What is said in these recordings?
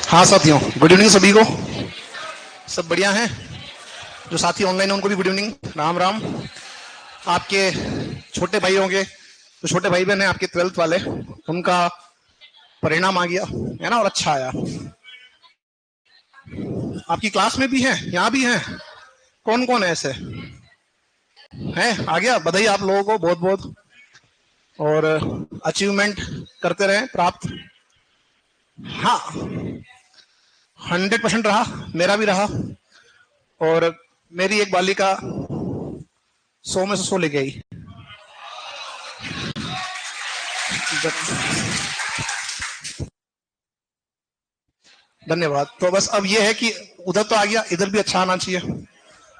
हाँ साथियों, good evening सभी को। सब बढ़िया हैं? जो साथी ऑनलाइन हैं उनको भी गुड इवनिंग, राम राम। आपके छोटे भाई होंगे, जो छोटे भाई बहन हैं आपके 12th वाले, उनका परिणाम आ गया है ना, और अच्छा आया। आपकी क्लास में भी हैं, यहाँ भी हैं। कौन कौन है ऐसे हैं? आ गया, बधाई आप लोगों को बहुत बहुत, और अचीवमेंट करते रहे प्राप्त। हाँ, 100% रहा, मेरा भी रहा। और मेरी एक बालिका 100 में से 100 लेके आई। धन्यवाद। तो बस अब ये है कि उधर तो आ गया, इधर भी अच्छा आना चाहिए।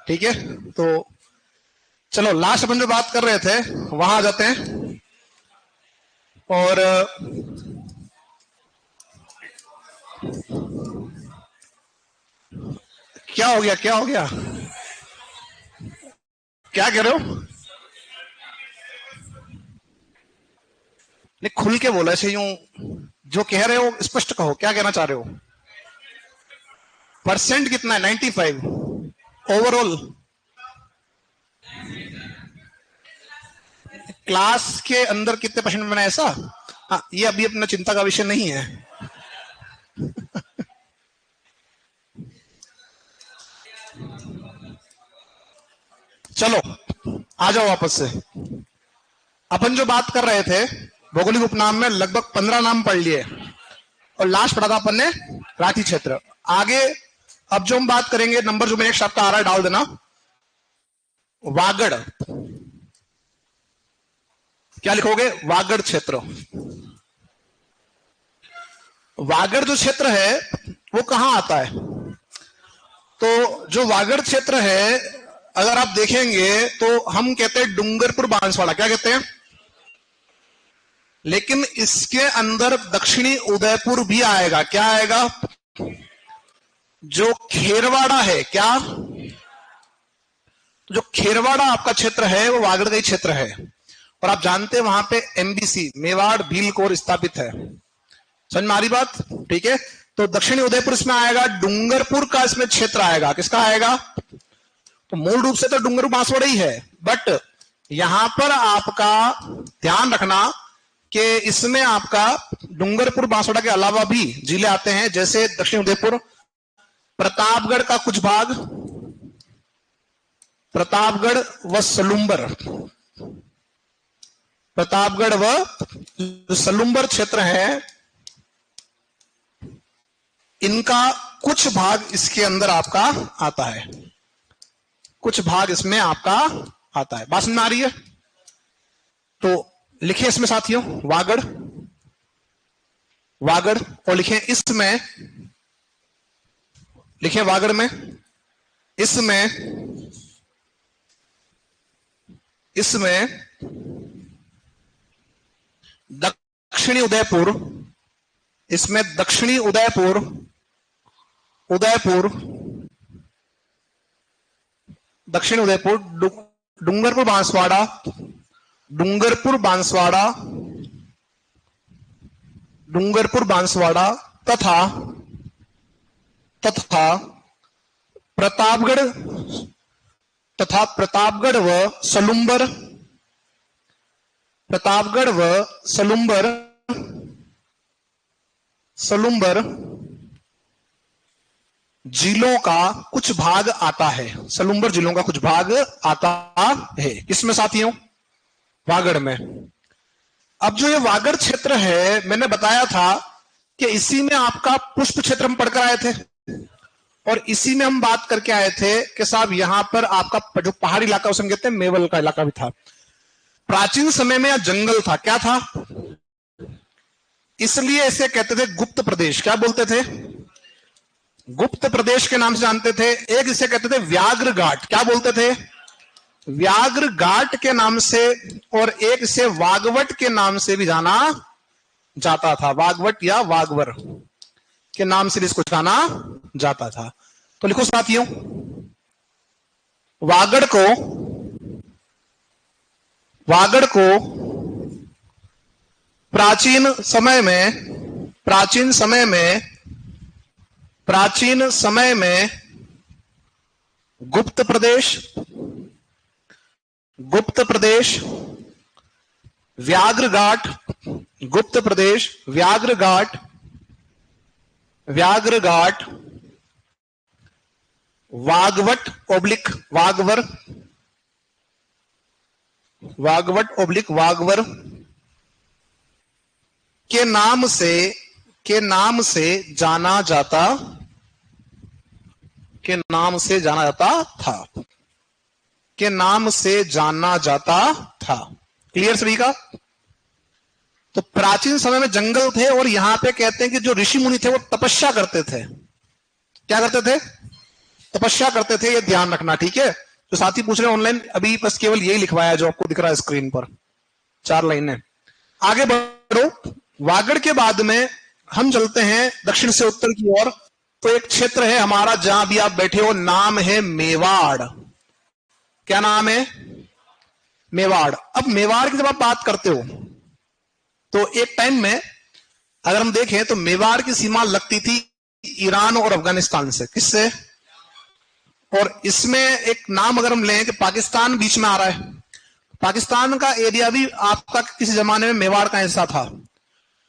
ठीक है, तो चलो लास्ट अपन जो बात कर रहे थे वहां आ जाते हैं। और क्या हो गया, क्या हो गया, क्या कह रहे हो? नहीं, खुल के बोलो, ऐसे यूं जो कह रहे हो स्पष्ट कहो, क्या कहना चाह रहे हो? परसेंट कितना है? 95 ओवरऑल। क्लास के अंदर कितने परसेंट बना, ऐसा? हाँ, ये अभी अपना चिंता का विषय नहीं है। चलो आ जाओ वापस से। अपन जो बात कर रहे थे भौगोलिक उपनाम में लगभग 15 नाम पढ़ लिए, और लास्ट पढ़ा था अपन ने राठी क्षेत्र। आगे अब जो हम बात करेंगे, नंबर जो नेक्स्ट आपका आ रहा है डाल देना, वागड़। क्या लिखोगे? वागड़ क्षेत्र। वागड़ जो क्षेत्र है वो कहां आता है? तो जो वागड़ क्षेत्र है, अगर आप देखेंगे तो हम कहते हैं डूंगरपुर बांसवाड़ा, क्या कहते हैं? लेकिन इसके अंदर दक्षिणी उदयपुर भी आएगा। क्या आएगा? जो खेरवाड़ा है, क्या? जो खेरवाड़ा आपका क्षेत्र है वो वागड़ का ही क्षेत्र है। और आप जानते हैं वहां पे एमबीसी, मेवाड़ भील कोर स्थापित है। समझ में आ रही बात? ठीक है, तो दक्षिणी उदयपुर इसमें आएगा, डूंगरपुर का इसमें क्षेत्र आएगा। किसका आएगा? तो मूल रूप से तो डूंगरपुर बांसवाड़ा ही है, बट यहां पर आपका ध्यान रखना कि इसमें आपका डूंगरपुर बांसवाड़ा के अलावा भी जिले आते हैं, जैसे दक्षिण उदयपुर, प्रतापगढ़ का कुछ भाग, प्रतापगढ़ व सलुम्बर। प्रतापगढ़ व सलुम्बर क्षेत्र है, इनका कुछ भाग इसके अंदर आपका आता है, कुछ भाग इसमें आपका आता है। बात समझ में आ रही है? तो लिखे इसमें साथियों वागड़, वागड़, और लिखे इसमें, लिखे वागड़ में, इसमें, इसमें दक्षिणी उदयपुर, इसमें दक्षिणी उदयपुर, उदयपुर, दक्षिण उदयपुर, डूंगरपुर बांसवाड़ा, डूंगरपुर बांसवाड़ा, डूंगरपुर बांसवाड़ा तथा तथा प्रतापगढ़, तथा प्रतापगढ़ व सलुम्बर, प्रतापगढ़ व सलुम्बर, सलुम्बर जिलों का कुछ भाग आता है। सलुम्बर जिलों का कुछ भाग आता है किसमें साथियों? वागड़ में। अब जो ये वागड़ क्षेत्र है, मैंने बताया था कि इसी में आपका पुष्प क्षेत्र हम पढ़कर आए थे, और इसी में हम बात करके आए थे कि साहब यहां पर आपका जो पहाड़ी इलाका उसे हम कहते हैं मेवल का इलाका भी था। प्राचीन समय में यह जंगल था। क्या था? इसलिए इसे कहते थे गुप्त प्रदेश। क्या बोलते थे? गुप्त प्रदेश के नाम से जानते थे। एक इसे कहते थे व्याघ्र घाट। क्या बोलते थे? व्याघ्र घाट के नाम से। और एक इसे वागवट के नाम से भी जाना जाता था। वागवट या वागवर के नाम से इसको जाना जाता था। तो लिखो साथियों, वागड़ को, वागड़ को प्राचीन समय में, प्राचीन समय में प्राचीन समय में गुप्त प्रदेश, गुप्त प्रदेश, व्याघ्रघाट, गुप्त प्रदेश, व्याघ्रघाट, व्याघ्रघाट, वागवट ओब्लिक वागवर, वागवट ओब्लिक वागवर के नाम से जाना जाता, के नाम से जाना जाता था, के नाम से जाना जाता था। क्लियर सभी का? तो प्राचीन समय में जंगल थे और यहां पे कहते हैं कि जो ऋषि मुनि थे वो तपस्या करते थे। क्या करते थे? तपस्या करते थे। ये ध्यान रखना, ठीक है? तो साथी पूछ रहे हैं ऑनलाइन, अभी बस केवल यही लिखवाया जो आपको दिख रहा है स्क्रीन पर, 4 लाइनें। आगे बढ़ो। वागड़ के बाद में हम चलते हैं दक्षिण से उत्तर की ओर। तो एक क्षेत्र है हमारा जहां भी आप बैठे हो, नाम है मेवाड़। क्या नाम है? मेवाड़। अब मेवाड़ की जब आप बात करते हो तो एक टाइम में अगर हम देखें तो मेवाड़ की सीमा लगती थी ईरान और अफगानिस्तान से। किससे? और इसमें एक नाम अगर हम लें कि पाकिस्तान बीच में आ रहा है, पाकिस्तान का एरिया भी आपका किसी जमाने में मेवाड़ का हिस्सा था।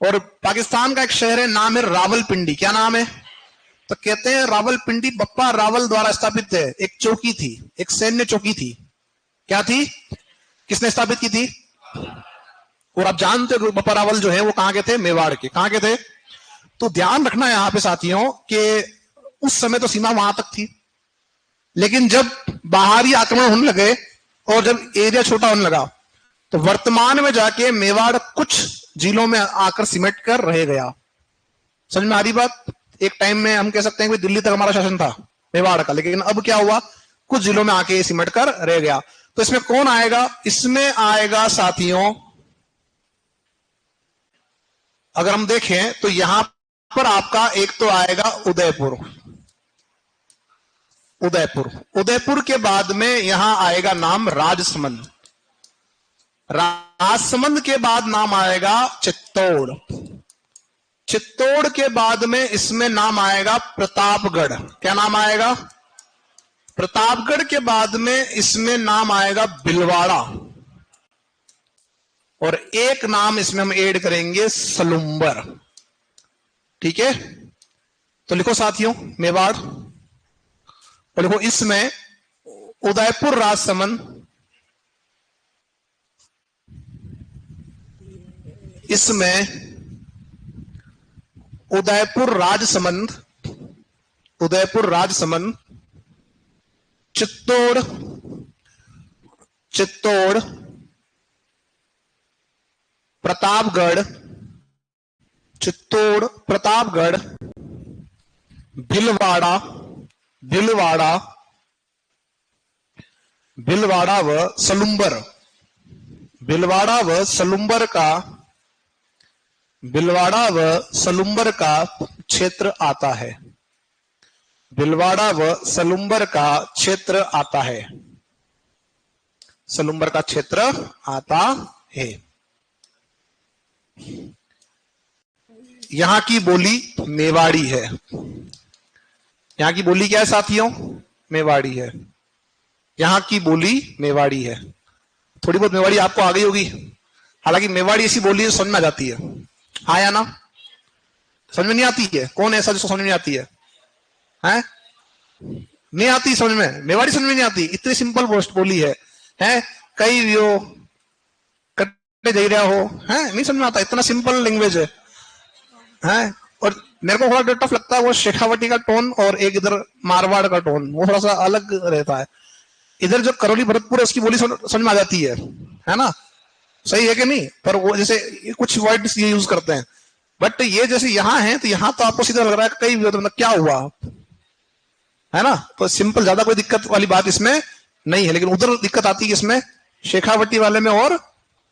और पाकिस्तान का एक शहर है, नाम है रावलपिंडी। क्या नाम है? तो कहते हैं रावलपिंडी बप्पा रावल द्वारा स्थापित है। एक चौकी थी, एक सैन्य चौकी थी। क्या थी? किसने स्थापित की थी? और आप जानते हो बप्पा रावल जो है वो कहां के थे? मेवाड़ के। कहां के थे? तो ध्यान रखना यहां पे साथियों कि उस समय तो सीमा वहां तक थी, लेकिन जब बाहरी आक्रमण होने लगे और जब एरिया छोटा होने लगा तो वर्तमान में जाके मेवाड़ कुछ जिलों में आकर सिमट कर रह गया। समझ में आ रही बात? एक टाइम में हम कह सकते हैं कि दिल्ली तक हमारा शासन था मेवाड़ का, लेकिन अब क्या हुआ? कुछ जिलों में आके सिमट कर रह गया। तो इसमें कौन आएगा? इसमें आएगा साथियों, अगर हम देखें तो यहां पर आपका एक तो आएगा उदयपुर। उदयपुर, उदयपुर के बाद में यहां आएगा नाम राजसमंद। राजसमंद के बाद नाम आएगा चित्तौड़। चित्तौड़ के बाद में इसमें नाम आएगा प्रतापगढ़। क्या नाम आएगा? प्रतापगढ़ के बाद में इसमें नाम आएगा भीलवाड़ा। और एक नाम इसमें हम ऐड करेंगे सलुंबर। ठीक है? तो लिखो साथियों मेवाड़, और लिखो इसमें उदयपुर राजसमंद, इसमें उदयपुर राजसमंद, उदयपुर राजसमंद, चित्तौड़, चित्तौड़, प्रतापगढ़, चित्तौड़, प्रतापगढ़, भीलवाड़ा, भीलवाड़ा, भीलवाड़ा व सलुंबर, भीलवाड़ा व सलुंबर का, भीलवाड़ा व सलुंबर का क्षेत्र आता है। भीलवाड़ा व सलुंबर का क्षेत्र आता है। सलुंबर का क्षेत्र आता है। यहां की बोली मेवाड़ी है। यहां की बोली क्या है साथियों? मेवाड़ी है। यहां की बोली मेवाड़ी है। थोड़ी बहुत मेवाड़ी आपको आ गई होगी, हालांकि मेवाड़ी ऐसी बोली है समझ में आ जाती है। हाँ या ना? समझ में नहीं आती है? कौन ऐसा जिसको समझ में नहीं आती है? हैं? नहीं आती समझ में? मेवाड़ी समझ में नहीं आती? इतनी सिंपल बोली है, हैं? कई वो कटने जा रहा हो, हैं? नहीं समझ में आता? इतना सिंपल लैंग्वेज है, हैं? और मेरे को थोड़ा टफ लगता है वो शेखावटी का टोन और एक इधर मारवाड़ का टोन, वो थोड़ा सा अलग रहता है। इधर जो करौली भरतपुर है उसकी बोली समझ में आ जाती है ना? सही है कि नहीं? पर वो जैसे कुछ वर्ड्स ये यूज करते हैं, बट ये जैसे यहां है तो यहां तो आपको सीधा लग रहा है कई मतलब क्या हुआ, है ना? तो सिंपल, ज्यादा कोई दिक्कत वाली बात इसमें नहीं है। लेकिन उधर दिक्कत आती है इसमें शेखावटी वाले में और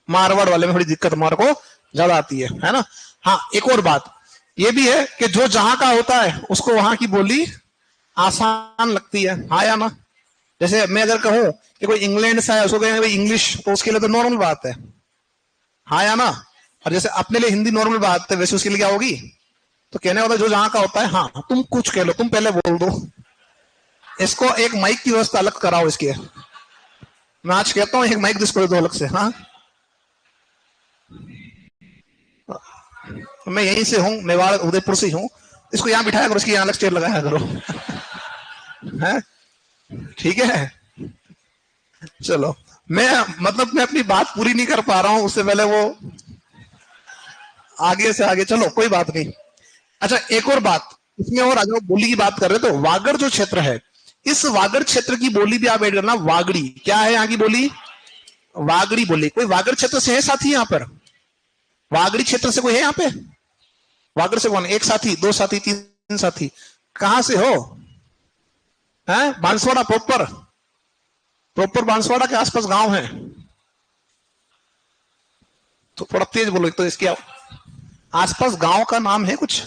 मारवाड़ वाले में थोड़ी दिक्कत हमारे को ज्यादा आती है ना? हाँ, एक और बात ये भी है कि जो जहां का होता है उसको वहां की बोली आसान लगती है। हाँ या ना? जैसे मैं अगर कहूं कि कोई इंग्लैंड से है, उसको कहेंगे भाई इंग्लिश, तो उसके लिए तो नॉर्मल बात है। हाँ या ना? और जैसे अपने लिए हिंदी नॉर्मल बात है, वैसे उसके लिए क्या होगी? तो कहने वाला जो जहां का होता है, हाँ तुम कुछ कह लो, तुम पहले बोल दो, इसको एक माइक की व्यवस्था अलग कराओ इसके। मैं आज कहता हूं एक माइक जिसको दो अलग से। हाँ मैं यहीं से हूं, मेवाड़ उदयपुर से हूं, इसको यहां बिठाया करो, इसकी यहां अलग चेयर लगाया करो। है ठीक है। चलो मैं मतलब मैं अपनी बात पूरी नहीं कर पा रहा हूं, उससे पहले वो आगे से आगे, चलो कोई बात नहीं। अच्छा एक और बात इसमें, और आज बोली की बात कर रहे तो वागड़ जो क्षेत्र है, इस वागड़ क्षेत्र की बोली भी आप ऐड करना। वागड़ी क्या है यहाँ की बोली? वागड़ी बोली। कोई वागड़ क्षेत्र से है साथी यहाँ पर? वागड़ी क्षेत्र से कोई है यहाँ पे? वागड़ से कौन? एक साथी, दो साथी, तीन साथी? कहां से हो? हैं? बांसवाड़ा प्रॉपर? प्रॉपर बांसवाड़ा के आसपास गांव है तो थोड़ा तेज बोलो। तो इसके आसपास गांव का नाम है कुछ?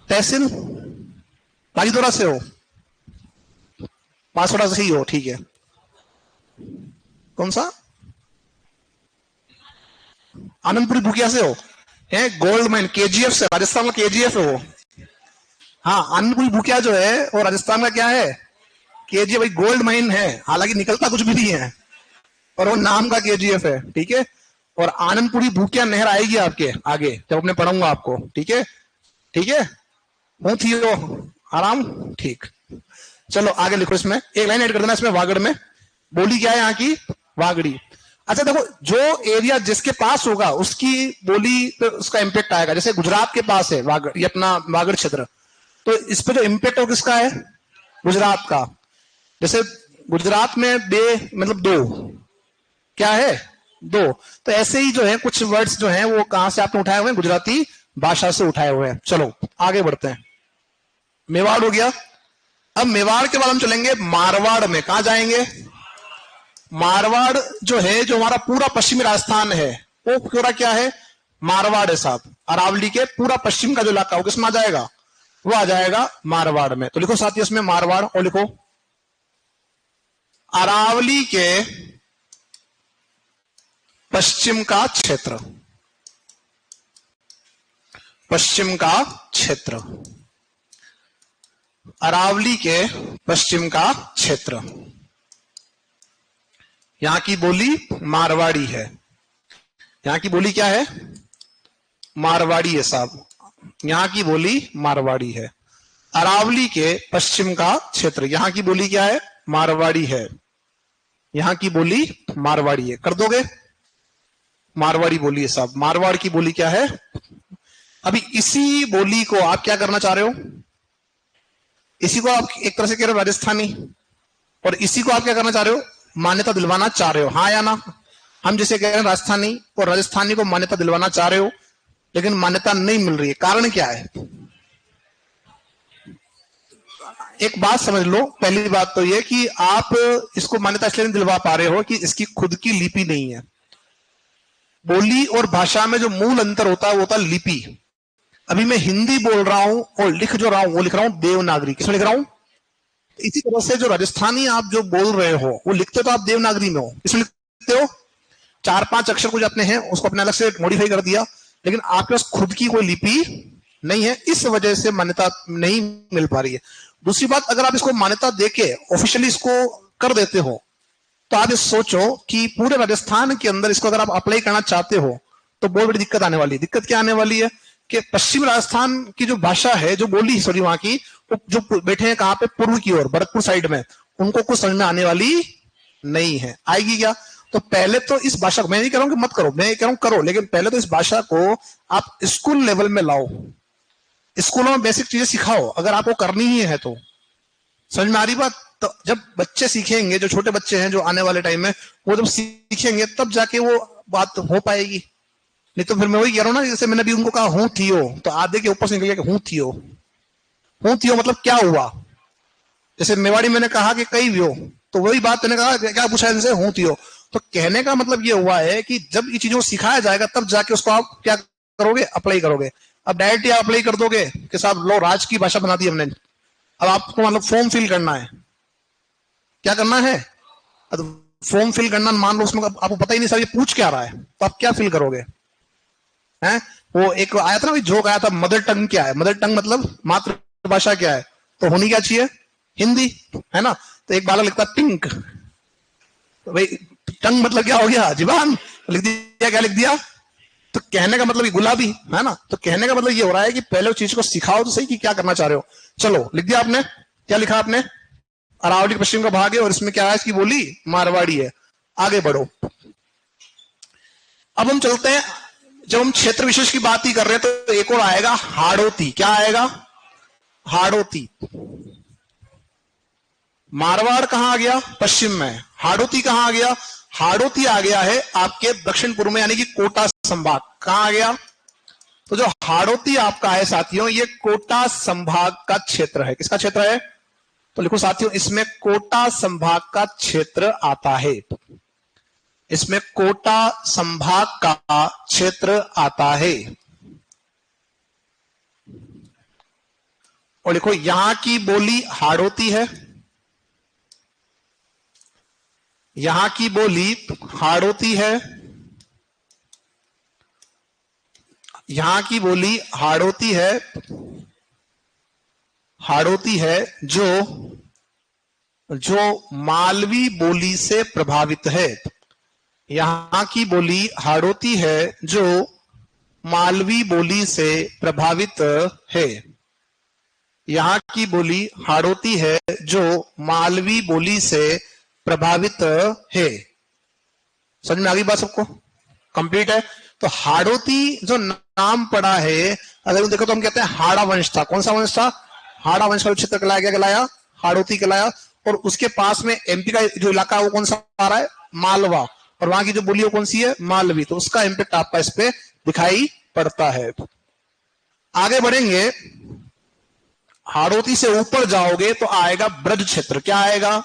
तहसील बाजीदोरा से हो? बांसवाड़ा से ही हो? ठीक है। कौन सा? आनंदपुरी भूकिया से हो? है गोल्ड माइन, केजीएफ से, राजस्थान का केजीएफ है वो। हाँ आनंदपुरी भूकिया जो है वो राजस्थान का क्या है? केजीएफ। भाई गोल्ड माइन है, हालांकि निकलता कुछ भी नहीं है, और वो नाम का केजीएफ है। ठीक है। और आनंदपुरी भूकिया नहर आएगी आपके आगे जब अपने पढ़ूंगा आपको। ठीक है ठीक है। हूं थी वो आराम। ठीक। चलो आगे लिखो, इसमें एक लाइन ऐड कर देना इसमें। वागड़ में बोली क्या है यहाँ की? वागड़ी। अच्छा देखो, जो एरिया जिसके पास होगा उसकी बोली पे उसका इंपैक्ट आएगा। जैसे गुजरात के पास है वागड़, ये अपना वागड़ क्षेत्र, तो इस पे जो इंपैक्ट हो किसका है? गुजरात का। जैसे गुजरात में बे मतलब दो, क्या है? दो। तो ऐसे ही जो है कुछ वर्ड्स जो हैं वो कहां से आपने उठाए हुए हैं? गुजराती भाषा से उठाए हुए हैं। चलो आगे बढ़ते हैं। मेवाड़ हो गया। अब मेवाड़ के बाद हम चलेंगे मारवाड़ में। कहां जाएंगे? मारवाड़ जो है, जो हमारा पूरा पश्चिमी राजस्थान है, वो पूरा क्या है? मारवाड़ है साहब। अरावली के पूरा पश्चिम का जो इलाका वो किसमें आ जाएगा? वो आ जाएगा मारवाड़ में। तो लिखो साथी इसमें मारवाड़, और लिखो अरावली के पश्चिम का क्षेत्र। पश्चिम का क्षेत्र, अरावली के पश्चिम का क्षेत्र। यहां की बोली मारवाड़ी है। यहां की बोली क्या है? मारवाड़ी है साहब। यहां की बोली मारवाड़ी है। अरावली के पश्चिम का क्षेत्र, यहां की बोली क्या है? मारवाड़ी है। यहां की बोली मारवाड़ी है। कर दोगे? मारवाड़ी बोली है साहब। मारवाड़ की बोली क्या है? अभी इसी बोली को आप क्या करना चाह रहे हो? इसी को आप एक तरह से कह रहे हो राजस्थानी, और इसी को आप क्या करना चाह रहे हो? मान्यता दिलवाना चाह रहे हो। हाँ या ना? हम जिसे कह रहे हैं राजस्थानी, और राजस्थानी को मान्यता दिलवाना चाह रहे हो, लेकिन मान्यता नहीं मिल रही है। कारण क्या है? एक बात समझ लो। पहली बात तो यह कि आप इसको मान्यता इसलिए नहीं दिलवा पा रहे हो कि इसकी खुद की लिपि नहीं है। बोली और भाषा में जो मूल अंतर होता है वो होता है लिपि। अभी मैं हिंदी बोल रहा हूं और लिख जो रहा हूं वो लिख रहा हूं देवनागरी। किसमें लिख रहा हूं? इसी तरह से जो राजस्थानी आप जो बोल रहे हो वो लिखते तो आप देवनागरी में हो। किसमें लिखते हो? 4-5 अक्षर कुछ अपने हैं, उसको अपने अलग से मॉडिफाई कर दिया, लेकिन आपके पास खुद की कोई लिपि नहीं है। इस वजह से मान्यता नहीं मिल पा रही है। दूसरी बात, अगर आप इसको मान्यता देके ऑफिशियली इसको कर देते हो, तो आप ये सोचो कि पूरे राजस्थान के अंदर इसको अगर आप अप्लाई करना चाहते हो तो बहुत बड़ी दिक्कत आने वाली है। दिक्कत क्या आने वाली है कि पश्चिम राजस्थान की जो भाषा है, जो बोली सॉरी वहां की, जो बैठे हैं कहां पे? पूर्व की ओर, भरतपुर साइड में, उनको कुछ समझ में आने वाली नहीं है। आएगी क्या? तो पहले तो इस भाषा को, मैं नहीं कह रहा हूं कि मत करो, मैं कह रहा हूं करो, लेकिन पहले तो इस भाषा को आप स्कूल लेवल में लाओ। स्कूलों में बेसिक चीजें सिखाओ अगर आपको करनी ही है तो। समझ में आ रही बात? तो जब बच्चे सीखेंगे, जो छोटे बच्चे हैं जो आने वाले टाइम में, वो जब सीखेंगे तब जाके वो बात हो पाएगी। नहीं तो फिर मैं वही कह रहा हूं ना, जैसे मैंने अभी उनको कहा हूं थियो, तो आधे के ऊपर से निकल गया हूं थियो। हूं थियो मतलब क्या हुआ? जैसे मेवाड़ी मैंने कहा कि कई व्यो, तो वही बात मैंने कहा क्या पूछा इनसे? हूं थियो। तो कहने का मतलब ये हुआ है कि जब ये चीजों को सिखाया जाएगा तब जाके उसको आप क्या करोगे? अप्लाई करोगे। अब डायरेक्ट आप अप्लाई कर दोगे कि साहब लो राज की भाषा बना दी हमने, अब आपको मतलब फॉर्म फिल करना है। क्या करना है? अब फॉर्म फिल करना, मान लो उसमें आपको पता ही नहीं सर ये पूछ क्या रहा है, तो आप क्या फिल करोगे? हैं? वो एक आया था ना, जोक आया था, मदर टंग क्या है, मदर टंग मतलब मातृभाषा क्या है, तो होनी क्या चाहिए, हिंदी, है ना। तो एक बालक लिखता पिंक, तो भाई टंग मतलब क्या हो गया, जीवान, लिख दिया, क्या लिख दिया। तो कहने का मतलब गुलाबी, है ना। तो कहने का मतलब ये हो रहा है कि पहले उस चीज को सिखाओ तो सही कि क्या करना चाह रहे हो। चलो लिख दिया आपने, क्या लिखा आपने, अरावली पश्चिम का भाग है और इसमें क्या है, इसकी बोली मारवाड़ी है। आगे बढ़ो। अब हम चलते हैं, जब हम क्षेत्र विशेष की बात ही कर रहे हैं तो एक और आएगा हाड़ौती। क्या आएगा, हाड़ौती। मारवाड़ कहां आ गया, पश्चिम में। हाड़ौती कहां आ गया, हाड़ौती आ गया है आपके दक्षिण पूर्व में, यानी कि कोटा संभाग। कहां आ गया, तो जो हाड़ौती आपका है साथियों, ये कोटा संभाग का क्षेत्र है। किसका क्षेत्र है, तो लिखो साथियों, इसमें कोटा संभाग का क्षेत्र आता है। इसमें कोटा संभाग का क्षेत्र आता है। और लिखो यहां की बोली हाड़ौती है, यहां की बोली हाड़ौती है, यहां की बोली हाड़ौती है, हाड़ौती है जो जो मालवी बोली से प्रभावित है। यहां की बोली हाड़ौती है जो मालवी बोली से प्रभावित है। यहां की बोली हाड़ौती है जो मालवी बोली से प्रभावित है। समझ में आ गई बात सबको, कंप्लीट है। तो हाड़ौती जो नाम पड़ा है, अगर देखो तो हम कहते हैं हाड़ा वंश था। कौन सा वंश था, हाड़ा वंश का क्षेत्र कहलाया, क्या कहलाया, हाड़ौती कहलाया। और उसके पास में एमपी का जो इलाका है वो कौन सा आ रहा है, मालवा, और वहां की जो बोली वो कौन सी है, मालवी। तो उसका इंपैक्ट आपका इस पे दिखाई पड़ता है। आगे बढ़ेंगे, हाड़ौती से ऊपर जाओगे तो आएगा ब्रज क्षेत्र। क्या आएगा,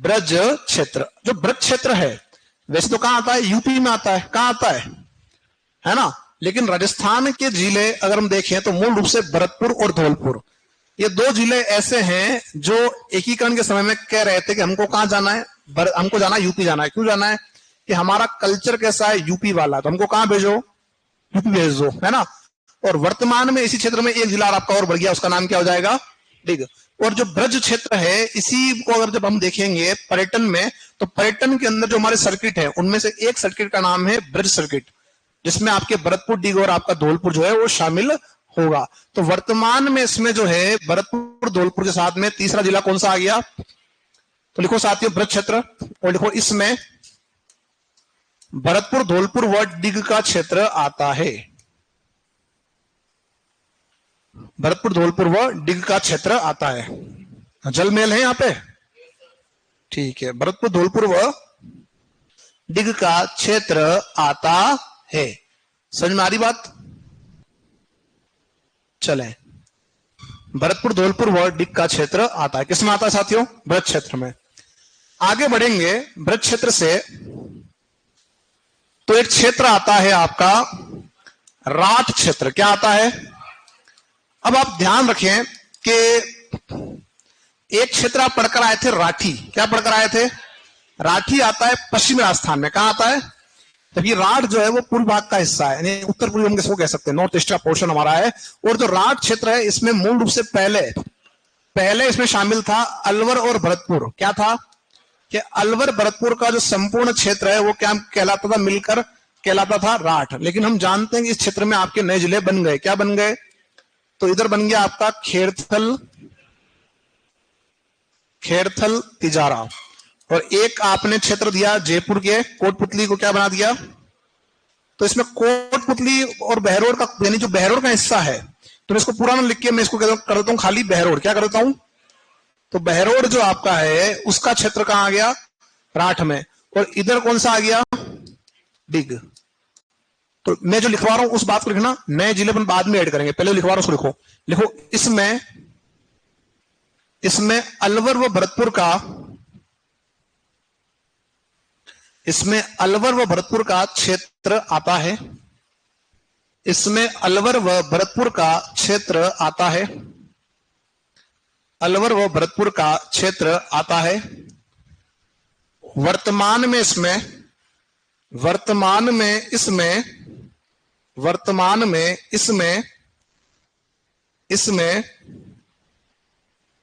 ब्रज क्षेत्र। जो ब्रज क्षेत्र है वैसे तो कहां आता है, यूपी में आता है। कहां आता है ना। लेकिन राजस्थान के जिले अगर हम देखें तो मूल रूप से भरतपुर और धौलपुर, ये दो जिले ऐसे हैं जो एकीकरण के समय में कह रहे थे कि हमको कहां जाना है, हमको जाना है यूपी जाना है। क्यों जाना है, कि हमारा कल्चर कैसा है, यूपी वाला, तो हमको कहां भेजो, यूपी भेज दो, है ना। और वर्तमान में इसी क्षेत्र में एक जिला आपका और बढ़ गया, उसका नाम क्या हो जाएगा, ठीक। और जो ब्रज क्षेत्र है, इसी को अगर जब हम देखेंगे पर्यटन में, तो पर्यटन के अंदर जो हमारे सर्किट है उनमें से एक सर्किट का नाम है ब्रज सर्किट, जिसमें आपके भरतपुर डिग और आपका धौलपुर जो है वो शामिल होगा। तो वर्तमान में इसमें जो है भरतपुर धौलपुर के साथ में तीसरा जिला कौन सा आ गया, तो लिखो साथियों ब्रज क्षेत्र। और लिखो इसमें भरतपुर धौलपुर व डिग का क्षेत्र आता है। भरतपुर धौलपुर व डिग का क्षेत्र आता है। जल मेल है यहां पे, ठीक है। भरतपुर धौलपुर व डिग का क्षेत्र आता है। समझ में आ रही बात, चले। भरतपुर धौलपुर व डिग का क्षेत्र आता है, किसमें आता है साथियों, ब्रज क्षेत्र में। आगे बढ़ेंगे ब्रज क्षेत्र से, तो एक क्षेत्र आता है आपका राठ क्षेत्र। क्या आता है, अब आप ध्यान रखें कि एक क्षेत्र आप पढ़कर आए थे राठी। क्या पढ़कर आए थे, राठी आता है पश्चिमी राजस्थान में। कहां आता है, जबकि राठ जो है वो पूर्व भाग का हिस्सा है, यानी उत्तर पूर्वी हम किसको कह सकते हैं, नॉर्थ ईस्ट का पोर्शन हमारा है। और जो राठ क्षेत्र है इसमें मूल रूप से पहले इसमें शामिल था अलवर और भरतपुर। क्या था, कि अलवर भरतपुर का जो संपूर्ण क्षेत्र है वो क्या कहलाता था, मिलकर कहलाता था राठ। लेकिन हम जानते हैं कि इस क्षेत्र में आपके नए जिले बन गए। क्या बन गए, तो इधर बन गया आपका खेड़थल तिजारा, और एक आपने क्षेत्र दिया जयपुर के कोटपुतली को, क्या बना दिया, तो इसमें कोटपुतली और बहरोड का, यानी जो बहरोड का हिस्सा है, तो इसको पूरा ना लिख के मैं इसको कर देता हूं खाली बहरोड। क्या करता हूं, तो बहरोड जो आपका है उसका क्षेत्र कहां आ गया, राठ में। और इधर कौन सा आ गया, डिग। तो मैं जो लिखवा रहा हूं उस बात को लिखना, नए जिले पर बाद में ऐड करेंगे, पहले लिखवा रहा हूं उसको लिखो। इसमें अलवर व भरतपुर का, इसमें अलवर व भरतपुर का क्षेत्र आता है। इसमें अलवर व भरतपुर का क्षेत्र आता है। अलवर व भरतपुर का क्षेत्र आता है। वर्तमान में इसमें वर्तमान में इसमें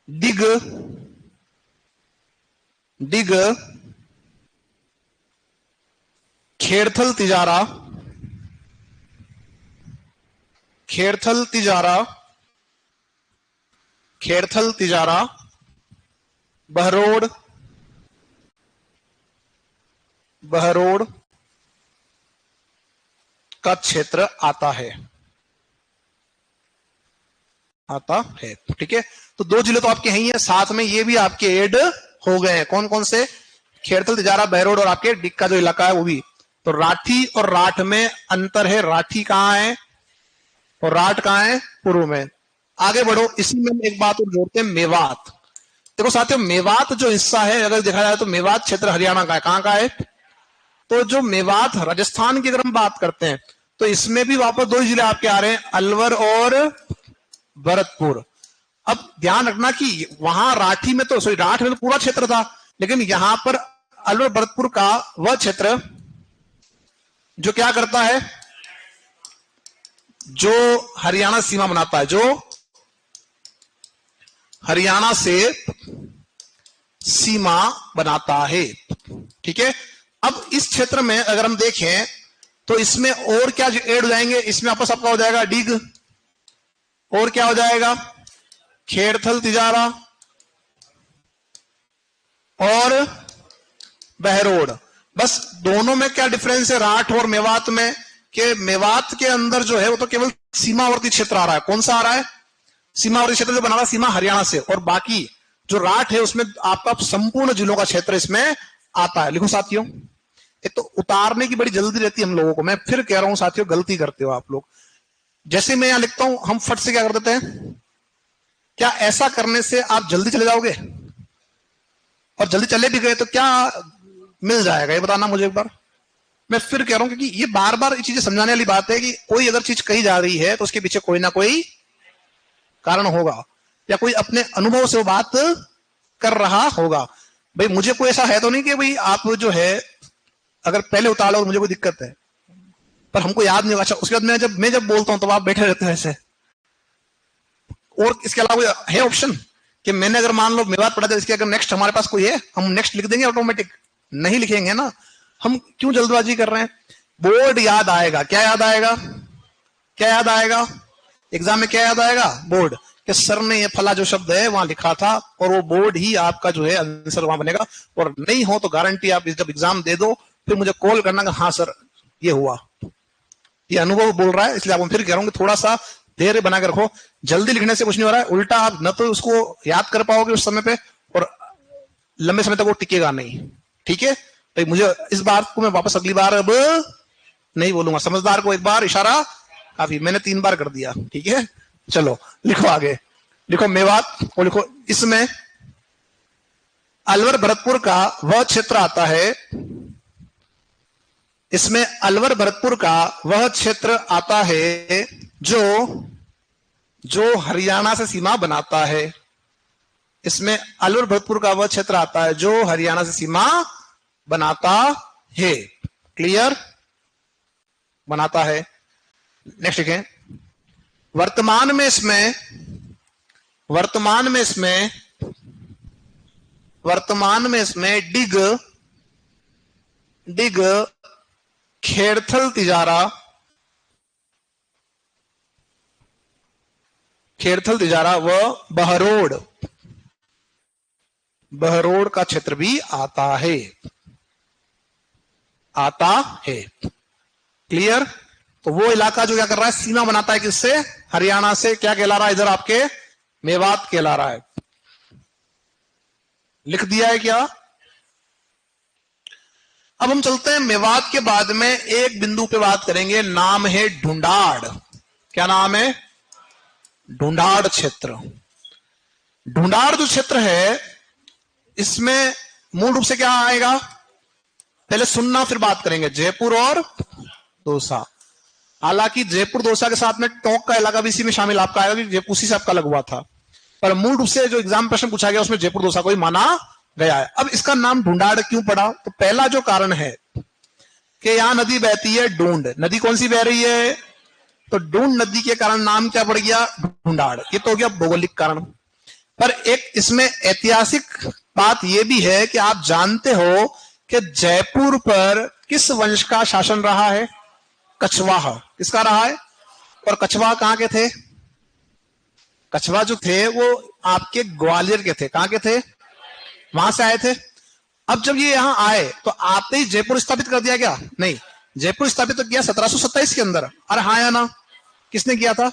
डिग खेड़थल तिजारा बहरोड का क्षेत्र आता है। ठीक है, तो 2 जिले तो आपके हैं ही है, साथ में ये भी आपके ऐड हो गए हैं। कौन कौन से? खेड़थल तिजारा बहरोड और आपके डिग का जो इलाका है वो भी। तो राठी और राठ में अंतर है। राठी कहां है और राठ कहां है? पूर्व में। आगे बढ़ो, इसी में एक बात और जोड़ते हैं, मेवात। देखो साथियों, मेवात जो हिस्सा है अगर देखा जाए तो मेवात क्षेत्र हरियाणा का है। कहां का है? तो जो मेवात राजस्थान की अगर हम बात करते हैं तो इसमें भी वापस 2 जिले आपके आ रहे हैं, अलवर और भरतपुर। अब ध्यान रखना कि वहां राठी में तो राठ में तो पूरा क्षेत्र था, लेकिन यहां पर अलवर भरतपुर का वह क्षेत्र जो क्या करता है, जो हरियाणा सीमा बनाता है, जो हरियाणा से सीमा बनाता है। ठीक है, अब इस क्षेत्र में अगर हम देखें तो इसमें और क्या ऐड हो जाएंगे? इसमें आपस आपका हो जाएगा डिग, और क्या हो जाएगा? खेड़थल तिजारा और बहरोड। बस दोनों में क्या डिफरेंस है राठ और मेवात में? कि मेवात के अंदर जो है वो तो केवल सीमावर्ती क्षेत्र आ रहा है। कौन सा आ रहा है? सीमावर्ती क्षेत्र जो बना रहा है सीमा हरियाणा से, और बाकी जो राठ है उसमें आपका संपूर्ण जिलों का क्षेत्र इसमें आता है। लिखो साथियों, एक तो उतारने की बड़ी जल्दी रहती है हम लोगों को। मैं फिर कह रहा हूं साथियों, गलती करते हो आप लोग। जैसे मैं यहां लिखता हूं, हम फट से क्या कर देते हैं? क्या ऐसा करने से आप जल्दी चले जाओगे? और जल्दी चले भी गए तो क्या मिल जाएगा ये बताना मुझे एक बार। मैं फिर कह रहा हूं क्योंकि ये बार बार ये चीजें समझाने वाली बात है कि कोई अगर चीज कही जा रही है तो उसके पीछे कोई ना कोई कारण होगा, या कोई अपने अनुभव से वो बात कर रहा होगा। भाई मुझे कोई ऐसा है तो नहीं कि भाई आप जो है अगर पहले उतार लो मुझे कोई दिक्कत है, पर हमको याद नहीं होगा। अच्छा, उसके बाद मैं जब बोलता हूं तो आप बैठे रहते हैं ऐसे। और इसके अलावा है ऑप्शन कि मैंने अगर मान लो मेवात पढ़ा था, इसके अगर नेक्स्ट हमारे पास कोई है हम नेक्स्ट लिख देंगे ऑटोमेटिक? नहीं लिखेंगे ना। हम क्यों जल्दबाजी कर रहे हैं? बोर्ड याद आएगा। क्या याद आएगा? क्या याद आएगा? एग्जाम में क्या याद आएगा? बोर्ड। कि सर ने ये फला जो शब्द है वहां लिखा था, और वो बोर्ड ही आपका जो है आंसर वहां बनेगा। और नहीं हो तो गारंटी आप जब एग्जाम दे दो फिर मुझे कॉल करना कि हाँ सर ये हुआ। ये अनुभव बोल रहा है, इसलिए आप फिर कह रहा हूं कि थोड़ा सा धैर्य बना के रखो। जल्दी लिखने से कुछ नहीं हो रहा है, उल्टा आप न तो उसको याद कर पाओगे उस समय पे, और लंबे समय तक वो टिकेगा नहीं। ठीक है, तो मुझे इस बात को मैं वापस अगली बार अब नहीं बोलूंगा। समझदार को एक बार इशारा काफी, मैंने 3 बार कर दिया। ठीक है, चलो लिखो आगे। लिखो मेवात, और लिखो इसमें अलवर भरतपुर का वह क्षेत्र आता है, इसमें अलवर भरतपुर का वह क्षेत्र आता है जो हरियाणा से सीमा बनाता है। इसमें अलवर भरतपुर का वह क्षेत्र आता है जो हरियाणा से सीमा बनाता है। क्लियर? बनाता है। नेक्स्ट लिखें, वर्तमान में इसमें डिग खेड़थल तिजारा व बहरोड का क्षेत्र भी आता है। क्लियर? तो वो इलाका जो क्या कर रहा है, सीमा बनाता है किससे? हरियाणा से। क्या कहला रहा है इधर? आपके मेवात कहला रहा है। लिख दिया है क्या? अब हम चलते हैं मेवात के बाद में एक बिंदु पे बात करेंगे, नाम है ढूंढाड़। क्या नाम है? ढूंढाड़ क्षेत्र। ढूंढाड़ जो क्षेत्र है इसमें मूल रूप से क्या आएगा? पहले सुनना फिर बात करेंगे। जयपुर और दौसा। हालांकि जयपुर दौसा के साथ में टोंक का इलाका भी इसी में शामिल आपका आएगा, क्योंकि उसी से आपका लग हुआ था, पर मूल रूप से जो एग्जाम प्रश्न पूछा गया उसमें जयपुर दौसा को ही माना गया है। अब इसका नाम ढूंढाड़ क्यों पड़ा? तो पहला जो कारण है कि यहां नदी बहती है ढूंढ। नदी कौन सी बह रही है? तो ढूंढ नदी के कारण नाम क्या पड़ गया, ढूंढाड़। ये तो हो गया भौगोलिक कारण। पर एक इसमें ऐतिहासिक बात यह भी है कि आप जानते हो कि जयपुर पर किस वंश का शासन रहा है, कछवाहा। किसका रहा है? और कछवाहा कहां के थे? कछवाहा जो थे वो आपके ग्वालियर के थे। कहां के थे? वहां से आए थे। अब जब ये यहां आए तो आते ही जयपुर स्थापित कर दिया क्या? नहीं, जयपुर स्थापित तो किया 1727 के अंदर। अरे हाँ या ना? किसने किया था?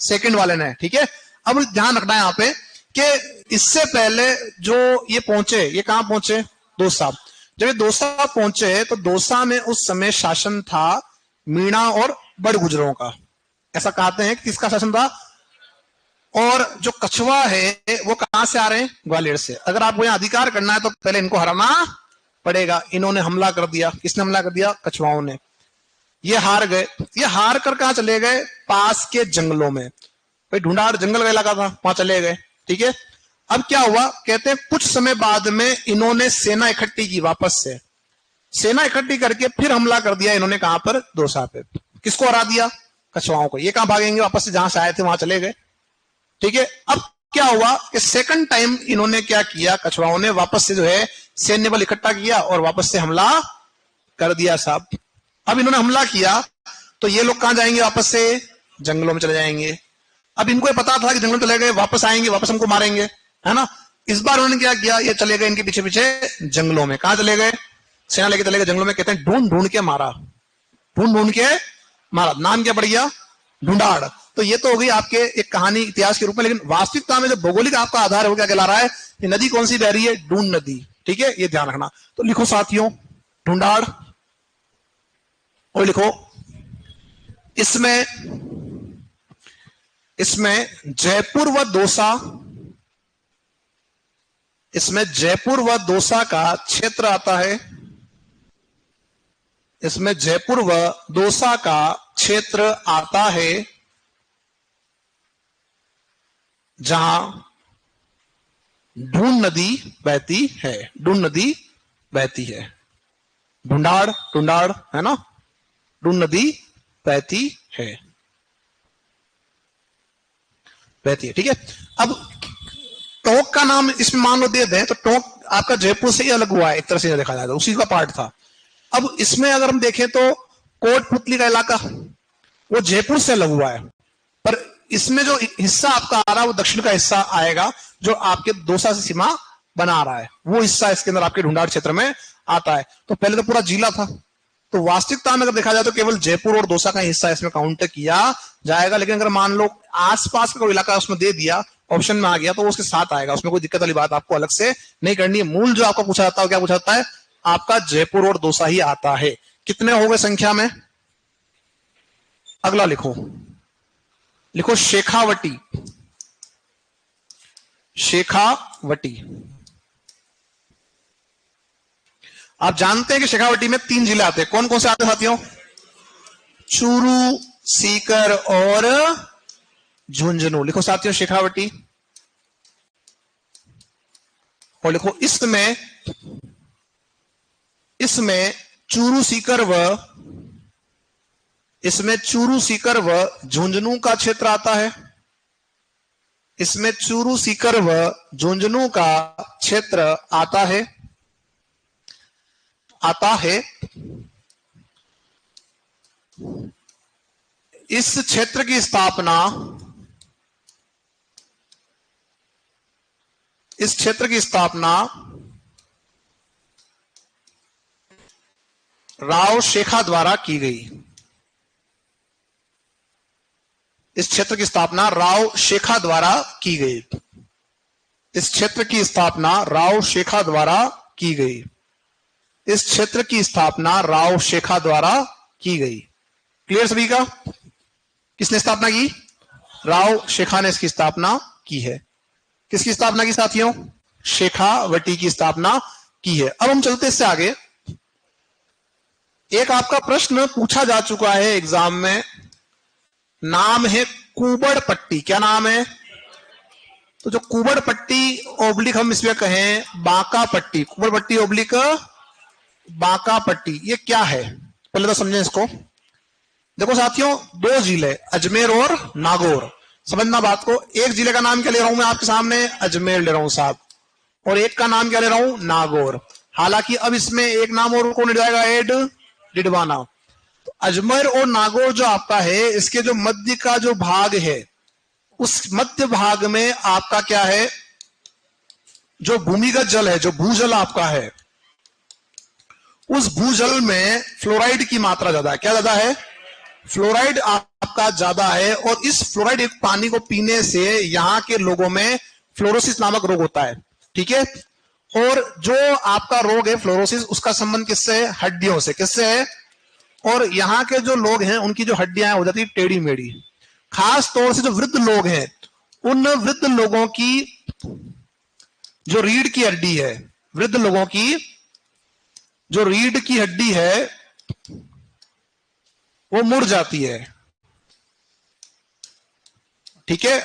सेकंड वाले ने। ठीक है, अब ध्यान रखना है यहां पे कि इससे पहले जो ये पहुंचे, ये कहां पहुंचे? दौसा। जब ये दौसा पहुंचे तो दौसा में उस समय शासन था मीणा और बड़ गुजरों का। ऐसा कहते हैं कि किसका शासन था? और जो कछवा है वो कहां से आ रहे हैं? ग्वालियर से। अगर आपको यहां अधिकार करना है तो पहले इनको हराना पड़ेगा। इन्होंने हमला कर दिया। किसने हमला कर दिया? कछवाओं ने। ये हार गए। ये हार कर कहां चले गए? पास के जंगलों में। भाई ढूंढाड़ जंगल का इलाका था, वहां चले गए। ठीक है, अब क्या हुआ? कहते हैं कुछ समय बाद में इन्होंने सेना इकट्ठी की वापस से। सेना इकट्ठी करके फिर हमला कर दिया इन्होंने। कहां पर? दौसा पे। किसको हरा दिया? कछवाओं को। ये कहां भागेंगे? वापस से जहां से आए थे वहां चले गए। ठीक है, अब क्या हुआ कि सेकंड टाइम इन्होंने क्या किया? कछवाओं ने वापस से जो है सैन्य बल इकट्ठा किया और वापस से हमला कर दिया साहब। अब इन्होंने हमला किया तो ये लोग कहां जाएंगे? वापस से जंगलों में चले जाएंगे। अब इनको पता था कि जंगलों में चले गए, वापस आएंगे, वापस हमको मारेंगे, है ना। इस बार उन्होंने क्या किया? ये चले गए इनके पीछे पीछे जंगलों में। कहां चले गए? सेना लेके चले गए जंगलों में। कहते हैं ढूंढ ढूंढ के मारा। ढूंढ ढूंढ के मारा। नाम क्या पड़ गया? ढूंढाड़। तो ये तो हो गई आपके एक कहानी इतिहास के रूप में। लेकिन वास्तविकता में जो भौगोलिक आपका आधार है वो क्या कहला रहा है? ये नदी कौन सी बह रही है? ढूंढ नदी। ठीक है, ये ध्यान रखना। तो लिखो साथियों ढूंढाड़, और लिखो इसमें जयपुर व दौसा, इसमें जयपुर व दौसा का क्षेत्र आता है। इसमें जयपुर व दौसा का क्षेत्र आता है जहां ढूंढ नदी बहती है। ढूंढ नदी बहती है। ढूंढाड़, ढूंढाड़ है ना, ढूंढ नदी बहती है, बहती है। ठीक है, अब टोंक का नाम इसमें मान लो दे दें तो टोंक आपका जयपुर से ही अलग हुआ है एक तरह से देखा जाए तो, उसी का पार्ट था। अब इसमें अगर हम देखें तो कोटपुतली का इलाका वो जयपुर से अलग हुआ है, पर इसमें जो हिस्सा आपका आ रहा है वो दक्षिण का हिस्सा आएगा जो आपके दौसा से सीमा बना रहा है। वो हिस्सा इसके अंदर आपके ढूंढाड़ क्षेत्र में आता है। तो पहले तो पूरा जिला था, तो वास्तविकता में अगर देखा जाए तो केवल जयपुर और दौसा का हिस्सा इसमें काउंट किया जाएगा। लेकिन अगर मान लो आसपास का कोई इलाका उसमें दे दिया, ऑप्शन में आ गया, तो वो उसके साथ आएगा। उसमें कोई दिक्कत वाली बात आपको अलग से नहीं करनी है। मूल जो आपको पूछा जाता है क्या पूछा जाता है? आपका जयपुर और दौसा ही आता है। कितने हो गए संख्या में? अगला लिखो, लिखो शेखावटी। शेखावटी, आप जानते हैं कि शेखावटी में 3 जिले आते हैं। कौन कौन से आते हैं साथियों? चूरू, सीकर और झुंझुनू। लिखो साथियों शेखावटी, और लिखो इसमें चूरू सीकर व झुंझुनू का क्षेत्र आता है। इसमें चूरू सीकर व झुंझुनू का क्षेत्र आता है। इस क्षेत्र की स्थापना राव शेखा द्वारा की गई। इस क्षेत्र की स्थापना राव शेखा द्वारा की गई। इस क्षेत्र की स्थापना राव शेखा द्वारा की गई। इस क्षेत्र की स्थापना राव शेखा द्वारा की गई। क्लियर सभी का? किसने स्थापना की? राव शेखा ने इसकी स्थापना की है। किसकी स्थापना की साथियों? शेखावटी की स्थापना की है। अब हम चलते इससे आगे। एक आपका प्रश्न पूछा जा चुका है एग्जाम में, नाम है कुबड़ पट्टी। क्या नाम है? तो जो कुबड़ पट्टी ओब्लिक हम इसमें कहें बांका पट्टी, कुबड़ पट्टी ओब्लिक बांका पट्टी, ये क्या है? पहले तो समझें इसको। देखो साथियों, दो जिले अजमेर और नागौर, समझना बात को। एक जिले का नाम क्या ले रहा हूं मैं आपके सामने, अजमेर ले रहा हूं साहब, और एक का नाम क्या ले रहा हूं, नागौर। हालांकि अब इसमें एक नाम और कौन जाएगा ऐड, डिडवाना। तो अजमेर और नागौर जो आपका है, इसके जो मध्य का जो भाग है, उस मध्य भाग में आपका क्या है, जो भूमिगत जल है, जो भूजल आपका है, उस भूजल में फ्लोराइड की मात्रा ज्यादा है। क्या ज्यादा है, फ्लोराइड आपका ज्यादा है। और इस फ्लोराइड पानी को पीने से यहां के लोगों में फ्लोरोसिस नामक रोग होता है, ठीक है। और जो आपका रोग है फ्लोरोसिस, उसका संबंध किससे है, हड्डियों से। किससे है, और यहां के जो लोग हैं उनकी जो हड्डियां हो जाती है टेढ़ी मेढ़ी। खास तौर से जो वृद्ध लोग हैं, उन वृद्ध लोगों की जो रीढ़ की हड्डी है, वृद्ध लोगों की जो रीढ़ की हड्डी है वो मुड़ जाती है, ठीक है।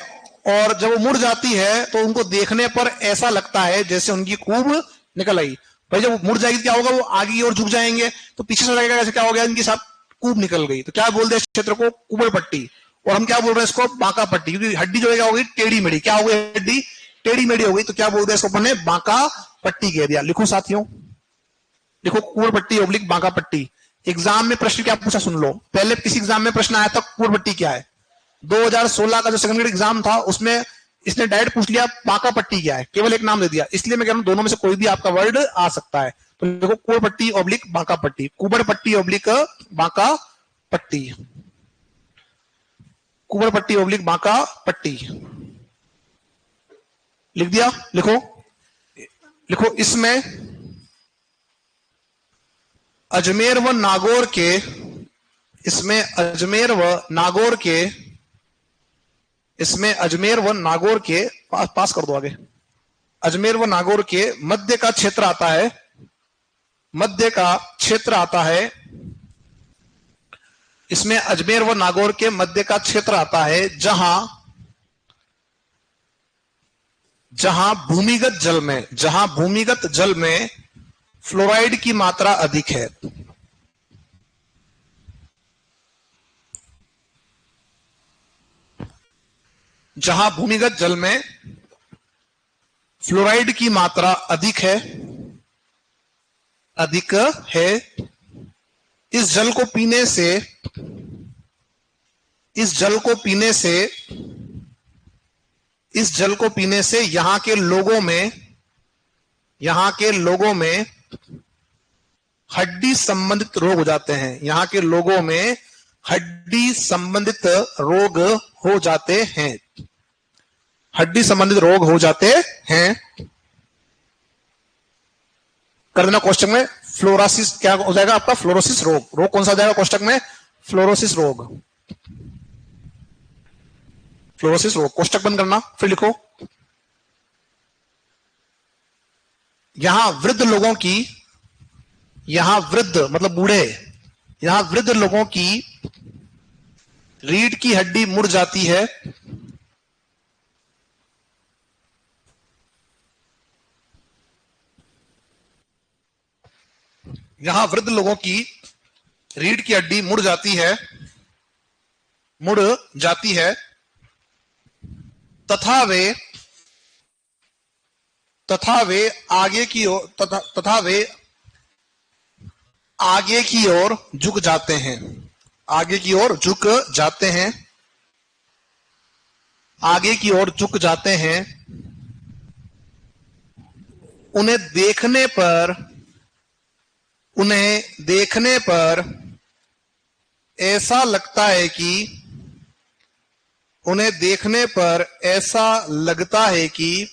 और जब वो मुड़ जाती है तो उनको देखने पर ऐसा लगता है जैसे उनकी कूब निकल आई। भाई जब वो मुड़ जाएगी क्या होगा, वो आगे की ओर झुक जाएंगे, तो पीछे से लगेगा जैसे क्या हो गया, इनकी साथ कूब निकल गई। तो क्या बोलते हैं इस क्षेत्र को, कुबड़ पट्टी। और हम क्या बोल रहे हैं इसको, बांका पट्टी, क्योंकि हड्डी जो है क्या हो गई, टेढ़ी मेढ़ी। क्या हो गई, हड्डी टेढ़ी मेढ़ी हो गई, तो क्या बोलते हैं इसको अपने, बांका पट्टी कह दिया। लिखो साथियों, देखो कुबड़ पट्टी ऑब्लिक बांका पट्टी। एग्जाम में प्रश्न क्या पूछा सुन लो, पहले किसी एग्जाम में प्रश्न आया था कुबड़ पट्टी क्या है, 2016 का जो सेकंड ग्रेड एग्जाम था उसमें इसने डायरेक्ट पूछ लिया बांका पट्टी क्या है, केवल एक नाम दे दिया। इसलिए मैं कह रहा हूं दोनों में से कोई भी आपका वर्ड आ सकता है। तो देखो कुबड़ पट्टी ऑब्लिक बांका पट्टी, कुबड़ पट्टी ऑब्लिक बांका पट्टी, कुबड़ पट्टी ऑब्लिक बांका पट्टी लिख दिया। लिखो लिखो, इसमें अजमेर व नागौर के, इसमें अजमेर व नागौर के, इसमें अजमेर व नागौर के पास कर दो आगे, अजमेर व नागौर के मध्य का क्षेत्र आता है, मध्य का क्षेत्र आता है। इसमें अजमेर व नागौर के मध्य का क्षेत्र आता है जहां जहां भूमिगत जल में, जहां भूमिगत जल में फ्लोराइड की मात्रा अधिक है। जहां भूमिगत जल में फ्लोराइड की मात्रा अधिक है, अधिक है। इस जल को पीने से, इस जल को पीने से, इस जल को पीने से यहां के लोगों में, यहां के लोगों में हड्डी संबंधित रोग हो जाते हैं। यहां के लोगों में हड्डी संबंधित रोग हो जाते हैं, हड्डी संबंधित रोग हो जाते हैं। कर देना कोष्टक में, फ्लोरोसिस क्या हो जाएगा आपका, फ्लोरोसिस रोग। रोग कौन सा हो जाएगा कोष्टक में, फ्लोरोसिस रोग, फ्लोरोसिस रोग। कोष्टक बंद करना, फिर लिखो, यहां वृद्ध लोगों की, यहां वृद्ध मतलब बूढ़े, यहां वृद्ध लोगों की रीढ़ की हड्डी मुड़ जाती है, यहां वृद्ध लोगों की रीढ़ की हड्डी मुड़ जाती है, मुड़ जाती है, तथा वे आगे की ओर, तथा वे आगे की ओर झुक जाते हैं, आगे की ओर झुक जाते हैं, आगे की ओर झुक जाते हैं। उन्हें देखने पर, उन्हें देखने पर ऐसा लगता है कि, उन्हें देखने पर ऐसा लगता है कि,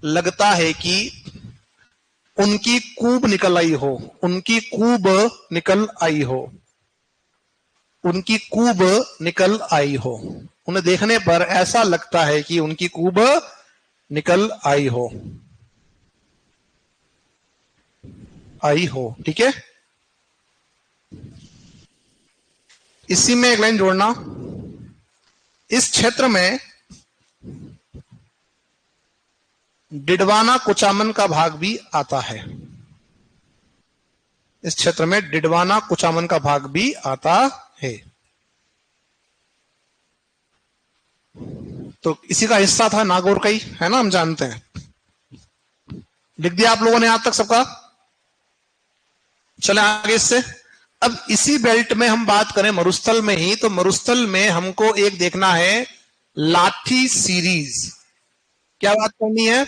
लगता है कि उनकी कूब निकल आई हो, उनकी कूब निकल आई हो, उनकी कूब निकल आई हो। उन्हें देखने पर ऐसा लगता है कि उनकी कूब निकल आई हो, आई हो, ठीक है। इसी में एक लाइन जोड़ना, इस क्षेत्र में डिडवाना कुचामन का भाग भी आता है। इस क्षेत्र में डिडवाना कुचामन का भाग भी आता है। तो इसी का हिस्सा था नागौर का ही, है ना, हम जानते हैं। लिख दिया आप लोगों ने यहां तक सबका? चले आगे इससे। अब इसी बेल्ट में हम बात करें मरुस्थल में ही, तो मरुस्थल में हमको एक देखना है लाठी सीरीज। क्या बात करनी है?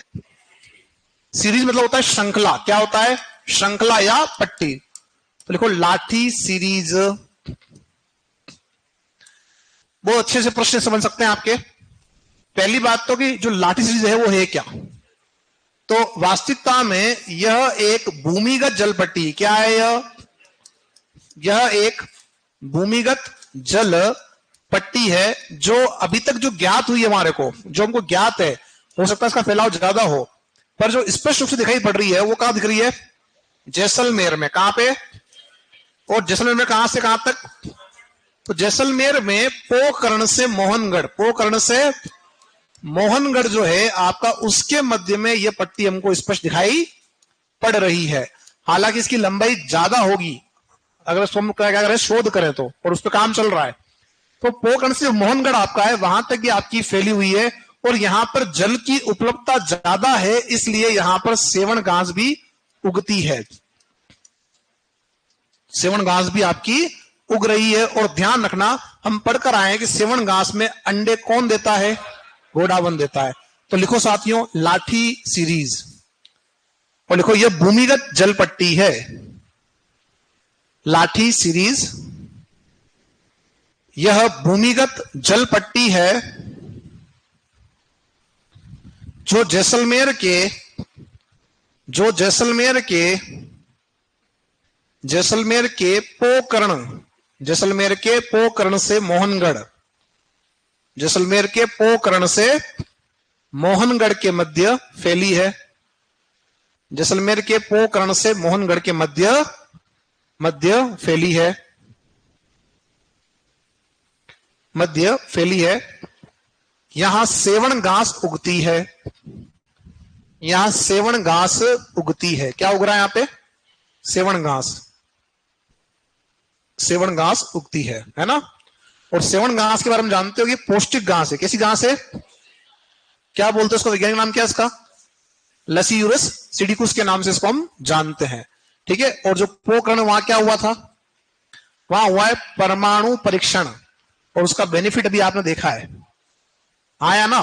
सीरीज मतलब होता है श्रृंखला। क्या होता है? श्रृंखला या पट्टी। तो लिखो लाठी सीरीज। बहुत अच्छे से प्रश्न समझ सकते हैं आपके। पहली बात तो कि जो लाठी सीरीज है वो है क्या? तो वास्तविकता में यह एक भूमिगत जल पट्टी। क्या है यह? यह एक भूमिगत जल पट्टी है जो अभी तक जो ज्ञात हुई है हमारे को, जो हमको ज्ञात है, हो सकता है इसका फैलाव ज्यादा हो, पर जो स्पष्ट रूप से दिखाई पड़ रही है वो कहां दिख रही है? जैसलमेर में। कहां पे? और जैसलमेर में कहां से कहां तक? तो जैसलमेर में पोकरण से मोहनगढ़, पोकरण से मोहनगढ़ जो है आपका, उसके मध्य में यह पट्टी हमको स्पष्ट दिखाई पड़ रही है। हालांकि इसकी लंबाई ज्यादा होगी अगर हम क्या करें, शोध करें तो, और उस पर काम चल रहा है। तो पोकरण से मोहनगढ़ आपका है, वहां तक ये आपकी फैली हुई है, और यहां पर जल की उपलब्धता ज्यादा है, इसलिए यहां पर सेवन घास भी उगती है। सेवन घास भी आपकी उग रही है। और ध्यान रखना, हम पढ़कर आए हैं कि सेवन घास में अंडे कौन देता है? गोडावन देता है। तो लिखो साथियों लाठी सीरीज, और लिखो यह भूमिगत जल पट्टी है। लाठी सीरीज यह भूमिगत जल पट्टी है जो जैसलमेर के पोकरण, जैसलमेर के पोकरण से मोहनगढ़, जैसलमेर के पोकरण से मोहनगढ़ के मध्य फैली है। जैसलमेर के पोकरण से मोहनगढ़ के मध्य फैली है, मध्य फैली है। यहां सेवन घास उगती है, यहां सेवन घास उगती है। क्या उग रहा है यहां पे? सेवन घास, सेवन घास उगती है ना। और सेवन घास के बारे में जानते हो कि पौष्टिक घास है। कैसी घास है? क्या बोलते हैं उसको? वैज्ञानिक नाम क्या है इसका? लसीयूरस सिडिकुस के नाम से इसको हम जानते हैं। ठीक है। और जो पोकरण, वहां क्या हुआ था? वहां हुआ है परमाणु परीक्षण, और उसका बेनिफिट अभी आपने देखा है, आया ना,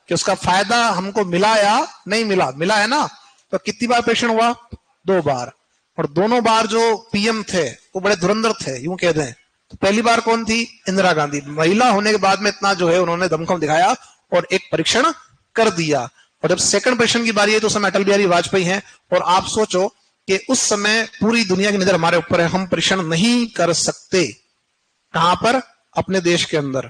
कि उसका फायदा हमको मिला या नहीं मिला? मिला है ना। तो कितनी बार परीक्षण हुआ? 2 बार। और दोनों बार जो पीएम थे वो बड़े धुरंधर थे, यूं कह दें। तो पहली बार कौन थी? इंदिरा गांधी। महिला होने के बाद में इतना जो है उन्होंने दमखम दिखाया और एक परीक्षण कर दिया। और जब सेकंड परीक्षण की बारी है तो उस समय अटल बिहारी वाजपेयी हैं। और आप सोचो कि उस समय पूरी दुनिया की नजर हमारे ऊपर है, हम परीक्षण नहीं कर सकते। कहां पर? अपने देश के अंदर।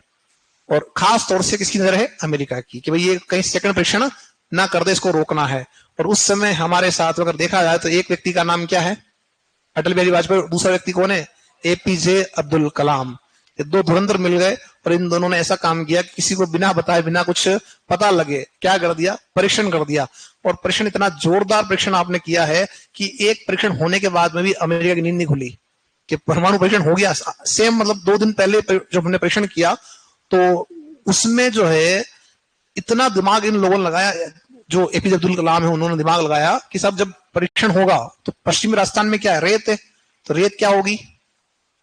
और खास तौर से किसकी नजर है? अमेरिका की, कि भाई ये कहीं सेकंड परीक्षण ना कर दे, इसको रोकना है। और उस समय हमारे साथ अगर देखा जाए तो एक व्यक्ति का नाम क्या है? अटल बिहारी वाजपेयी। दूसरा व्यक्ति कौन है? एपीजे अब्दुल कलाम। ये 2 धुरंधर मिल गए और इन दोनों ने ऐसा काम किया कि किसी को बिना बताए, बिना कुछ पता लगे, क्या कर दिया? परीक्षण कर दिया। और परीक्षण, इतना जोरदार परीक्षण आपने किया है कि एक परीक्षण होने के बाद में भी अमेरिका की नींद नहीं खुली कि परमाणु परीक्षण हो गया। सेम मतलब 2 दिन पहले जब हमने परीक्षण किया तो उसमें जो है इतना दिमाग इन लोगों ने लगाया, जो एपीजे अब्दुल कलाम है उन्होंने दिमाग लगाया कि सब जब परीक्षण होगा तो पश्चिमी राजस्थान में क्या है? रेत है। तो रेत क्या होगी?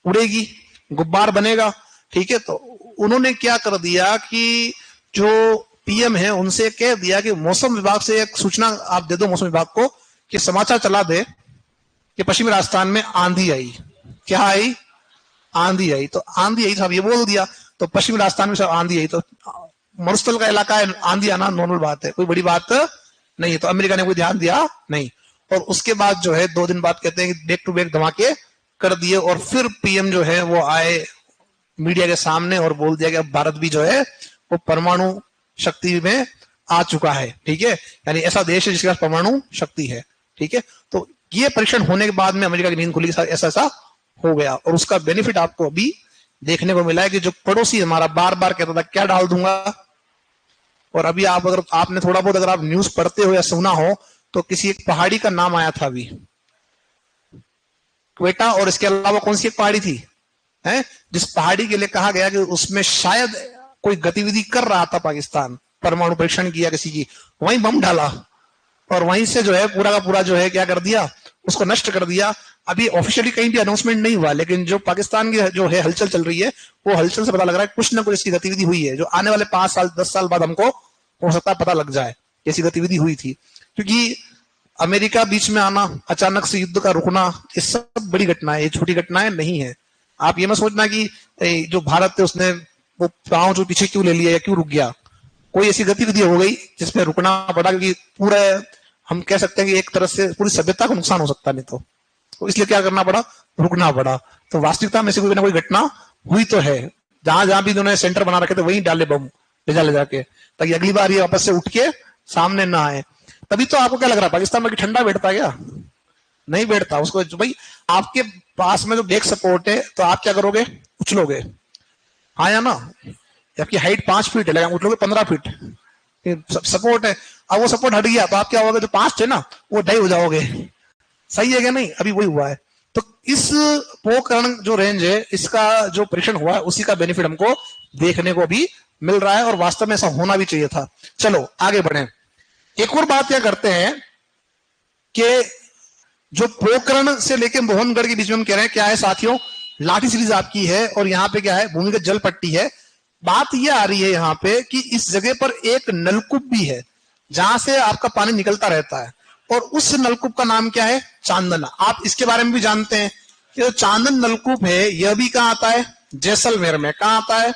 उड़ेगी, गुब्बार बनेगा। ठीक है। तो उन्होंने क्या कर दिया कि जो पीएम है उनसे कह दिया कि मौसम विभाग से एक सूचना आप दे दो मौसम विभाग को, कि समाचार चला दे कि पश्चिमी राजस्थान में आंधी आई। क्या आई? आंधी आई। तो आंधी आई, साहब ये बोल दिया, तो पश्चिमी राजस्थान में सब आंधी आई। तो मरुस्थल का इलाका है, आंधी आना नॉर्मल बात है, कोई बड़ी बात नहीं है। तो अमेरिका ने कोई ध्यान दिया नहीं। और उसके बाद जो है 2 दिन बाद कहते हैं कि बैक टू बैक धमाके कर दिए। और फिर पीएम जो है वो आए मीडिया के सामने और बोल दिया कि अब भारत भी जो है वो परमाणु शक्ति में आ चुका है। ठीक है। यानी ऐसा देश है जिसके पास परमाणु शक्ति है। ठीक है। तो ये परीक्षण होने के बाद में अमेरिका की नींद खुली, ऐसा ऐसा हो गया। और उसका बेनिफिट आपको अभी देखने को मिला है कि जो पड़ोसी हमारा बार बार कहता था क्या डाल दूंगा, और अभी आप अगर आपने थोड़ा बहुत अगर आप न्यूज पढ़ते हो या सुना हो तो किसी एक पहाड़ी का नाम आया था अभी, क्वेटा और इसके अलावा कौन सी एक पहाड़ी थी है, जिस पहाड़ी के लिए कहा गया कि उसमें शायद कोई गतिविधि कर रहा था पाकिस्तान, परमाणु परीक्षण किया किसी की, वहीं बम डाला और वहीं से जो है पूरा का पूरा जो है क्या कर दिया, उसको नष्ट कर दिया। अभी ऑफिशियली कहीं भी अनाउंसमेंट नहीं हुआ, लेकिन जो पाकिस्तान की जो है हलचल चल रही है, वो हलचल से पता लग रहा है कुछ ना कुछ इसकी गतिविधि हुई है, जो आने वाले 5 साल 10 साल बाद हमको हो सकता है पता लग जाए ऐसी गतिविधि हुई थी। क्योंकि अमेरिका बीच में आना, अचानक से युद्ध का रुकना, ये सब बड़ी घटनाएं, ये छोटी घटनाएं नहीं है। आप ये मत सोचना कि जो भारत है उसने वो पांव जो पीछे क्यों ले लिया या क्यों रुक गया, कोई ऐसी गतिविधि हो गई जिसमें रुकना पड़ा, क्योंकि पूरा हम कह सकते हैं कि एक तरह से पूरी सभ्यता को नुकसान हो सकता नहीं, तो इसलिए क्या करना पड़ा, रुकना पड़ा। तो वास्तविकता में से कोई ना कोई घटना हुई तो है, जहां जहां भी उन्होंने सेंटर बना रखे थे वहीं डाले बम ले जाके, ताकि अगली बार ये वापस से उठ के सामने ना आए। तभी तो आपको क्या लग रहा है पाकिस्तान में ठंडा बैठता क्या, नहीं बैठता उसको। भाई आपके पास में जो बैक सपोर्ट है तो आप क्या करोगे, उछलोगे, हाँ या ना। आपकी हाइट 5 फीट है, उछलोगे 15 फीट, सपोर्ट है। अब वो सपोर्ट हट गया तो आप क्या होगा, जो 5 थे ना वो ढाई हो जाओगे, सही है क्या नहीं, अभी वही हुआ है। तो इस पोखरण जो रेंज है, इसका जो परीक्षण हुआ है, उसी का बेनिफिट हमको देखने को भी मिल रहा है और वास्तव में ऐसा होना भी चाहिए था। चलो आगे बढ़े। एक और बात क्या करते हैं कि जो पोखरण से लेकर मोहनगढ़ के बीच में हम कह रहे हैं क्या है साथियों, लाठी सीरीज आपकी है और यहाँ पे क्या है, भूमिगत जल पट्टी है। बात यह आ रही है यहाँ पे कि इस जगह पर एक नलकूप भी है जहां से आपका पानी निकलता रहता है, और उस नलकूप का नाम क्या है, चांदन। आप इसके बारे में भी जानते हैं कि जो चांदन नलकूप है यह भी कहां आता है, जैसलमेर में। कहां आता है,